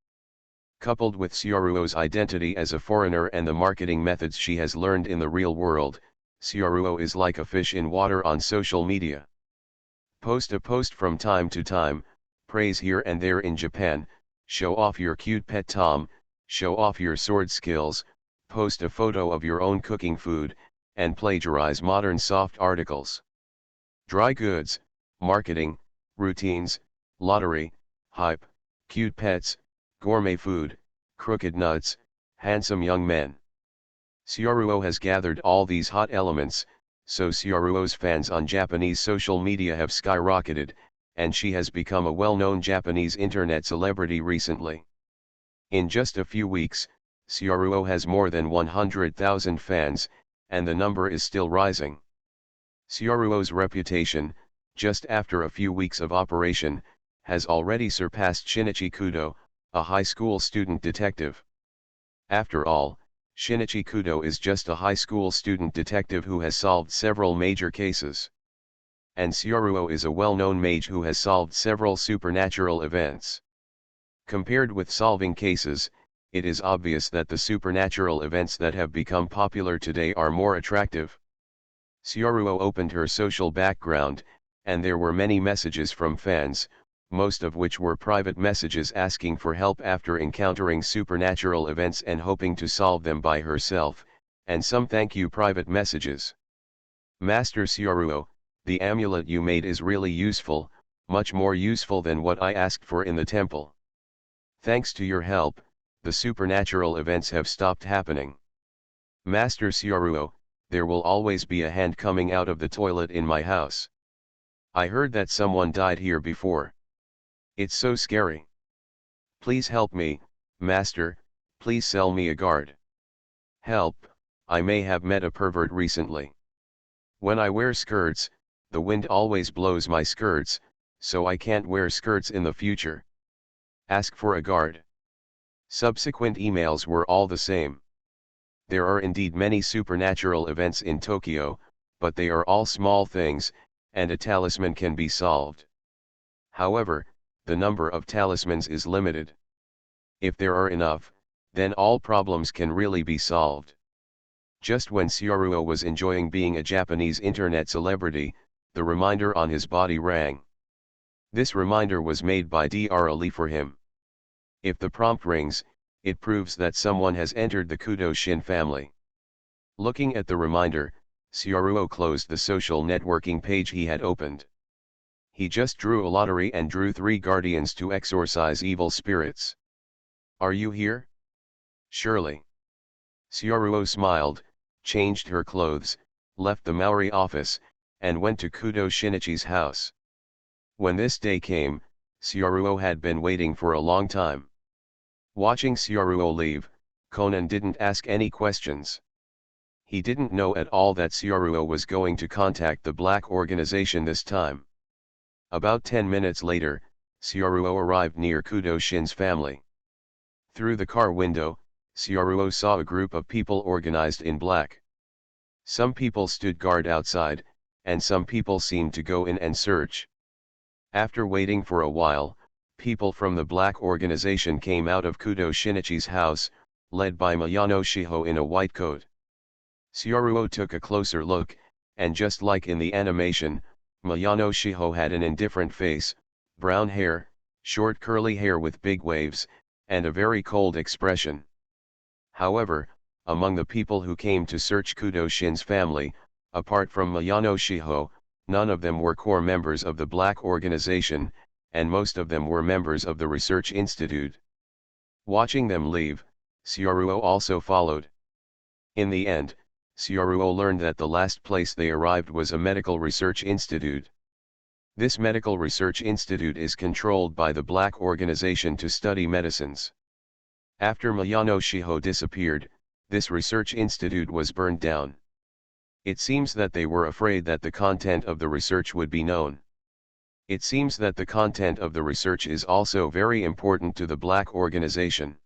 Coupled with Sioruo's identity as a foreigner and the marketing methods she has learned in the real world, Sioruo is like a fish in water on social media. Post a post from time to time, praise here and there in Japan, show off your cute pet Tom, show off your sword skills, post a photo of your own cooking food, and plagiarize modern soft articles. Dry goods, marketing, routines, lottery, hype, cute pets, gourmet food, crooked nuts, handsome young men. Sioruo has gathered all these hot elements, so Sioruo's fans on Japanese social media have skyrocketed, and she has become a well-known Japanese internet celebrity recently. In just a few weeks, Sioruo has more than 100,000 fans, and the number is still rising. Sioruo's reputation, just after a few weeks of operation, has already surpassed Shinichi Kudo, a high school student detective. After all, Shinichi Kudo is just a high school student detective who has solved several major cases. And Sioruo is a well-known mage who has solved several supernatural events. Compared with solving cases, it is obvious that the supernatural events that have become popular today are more attractive. Sioruo opened her social background, and there were many messages from fans, most of which were private messages asking for help after encountering supernatural events and hoping to solve them by herself, and some thank you private messages. Master Sioruo, the amulet you made is really useful, much more useful than what I asked for in the temple. Thanks to your help, the supernatural events have stopped happening. Master Sioruo, there will always be a hand coming out of the toilet in my house. I heard that someone died here before. It's so scary. Please help me, Master, please sell me a guard. Help, I may have met a pervert recently. When I wear skirts, the wind always blows my skirts, so I can't wear skirts in the future. Ask for a guard. Subsequent emails were all the same. There are indeed many supernatural events in Tokyo, but they are all small things, and a talisman can be solved. However, the number of talismans is limited. If there are enough, then all problems can really be solved. Just when Sioruo was enjoying being a Japanese internet celebrity, the reminder on his body rang. This reminder was made by Dr. Ali for him. If the prompt rings, it proves that someone has entered the Kudo Shin family. Looking at the reminder, Sioruo closed the social networking page he had opened. He just drew a lottery and drew 3 guardians to exorcise evil spirits. Are you here? Surely. Sioruo smiled, changed her clothes, left the Maori office, and went to Kudo Shinichi's house. When this day came, Sioruo had been waiting for a long time. Watching Sioruo leave, Conan didn't ask any questions. He didn't know at all that Sioruo was going to contact the black organization this time. About 10 minutes later, Sioruo arrived near Kudo Shin's family. Through the car window, Sioruo saw a group of people organized in black. Some people stood guard outside, and some people seemed to go in and search. After waiting for a while, people from the black organization came out of Kudo Shinichi's house, led by Mayano Shiho in a white coat. Sioruo took a closer look, and just like in the animation, Mayano Shiho had an indifferent face, brown hair, short curly hair with big waves, and a very cold expression. However, among the people who came to search Kudo Shin's family, apart from Mayano Shiho, none of them were core members of the black organization, and most of them were members of the research institute. Watching them leave, Sioruo also followed. In the end, Sioruo learned that the last place they arrived was a medical research institute. This medical research institute is controlled by the Black Organization to Study Medicines. After Mayano Shiho disappeared, this research institute was burned down. It seems that they were afraid that the content of the research would be known. It seems that the content of the research is also very important to the Black Organization.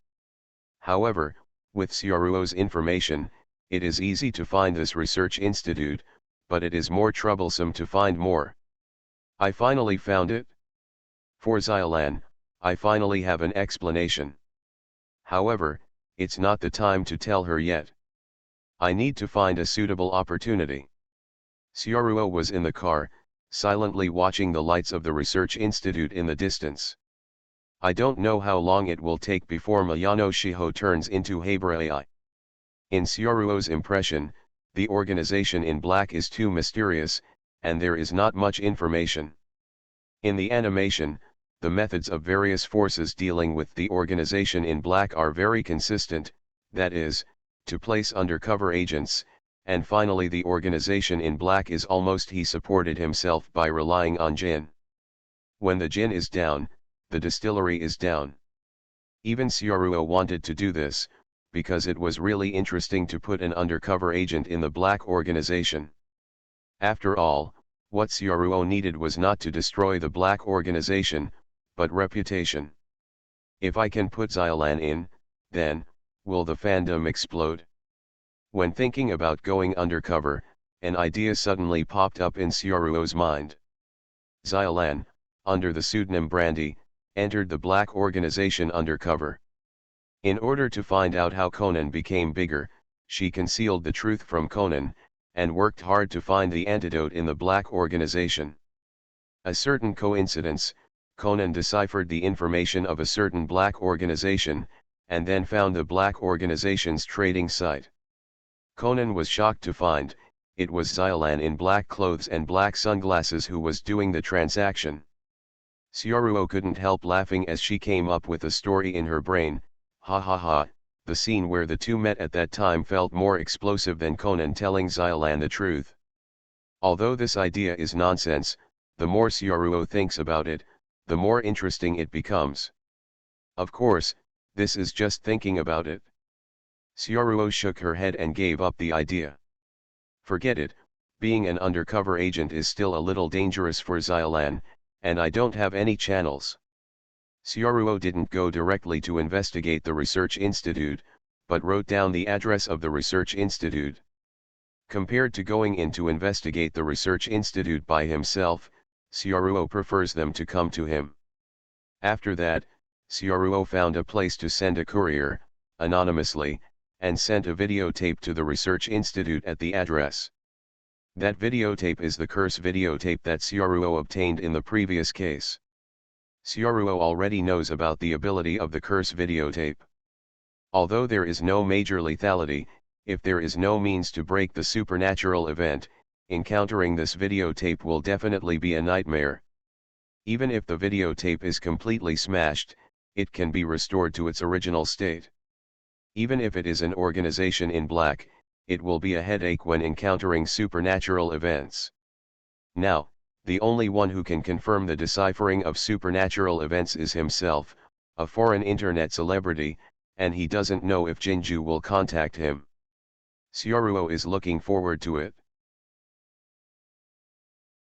However, with Sioruo's information, it is easy to find this research institute, but it is more troublesome to find more. I finally found it. For Xiaolan, I finally have an explanation. However, it's not the time to tell her yet. I need to find a suitable opportunity. Sioruo was in the car, silently watching the lights of the research institute in the distance. I don't know how long it will take before Mayano Shiho turns into Habra AI. In Sioruo's impression, the organization in black is too mysterious, and there is not much information. In the animation, the methods of various forces dealing with the organization in black are very consistent, that is, to place undercover agents, and finally the organization in black is almost he supported himself by relying on Jin. When the Jin is down, the distillery is down. Even Sioruo wanted to do this, because it was really interesting to put an undercover agent in the black organization. After all, what Sioruo needed was not to destroy the black organization, but reputation. If I can put Xiaolan in, then, will the fandom explode? When thinking about going undercover, an idea suddenly popped up in Sioruo's mind. Xiaolan, under the pseudonym Brandy, entered the black organization undercover. In order to find out how Conan became bigger, she concealed the truth from Conan, and worked hard to find the antidote in the black organization. A certain coincidence, Conan deciphered the information of a certain black organization, and then found the black organization's trading site. Conan was shocked to find, it was Xiaolan in black clothes and black sunglasses who was doing the transaction. Sioruo couldn't help laughing as she came up with a story in her brain. Ha ha ha, the scene where the two met at that time felt more explosive than Conan telling Xiaolan the truth. Although this idea is nonsense, the more Sioruo thinks about it, the more interesting it becomes. Of course, this is just thinking about it. Sioruo shook her head and gave up the idea. Forget it, being an undercover agent is still a little dangerous for Xiaolan, and I don't have any channels. Sioruo didn't go directly to investigate the research institute, but wrote down the address of the research institute. Compared to going in to investigate the research institute by himself, Sioruo prefers them to come to him. After that, Sioruo found a place to send a courier, anonymously, and sent a videotape to the research institute at the address. That videotape is the curse videotape that Sioruo obtained in the previous case. Sioruo already knows about the ability of the curse videotape. Although there is no major lethality, if there is no means to break the supernatural event, encountering this videotape will definitely be a nightmare. Even if the videotape is completely smashed, it can be restored to its original state. Even if it is an organization in black, it will be a headache when encountering supernatural events. Now, the only one who can confirm the deciphering of supernatural events is himself, a foreign internet celebrity, and he doesn't know if Jinju will contact him. Sioruo is looking forward to it.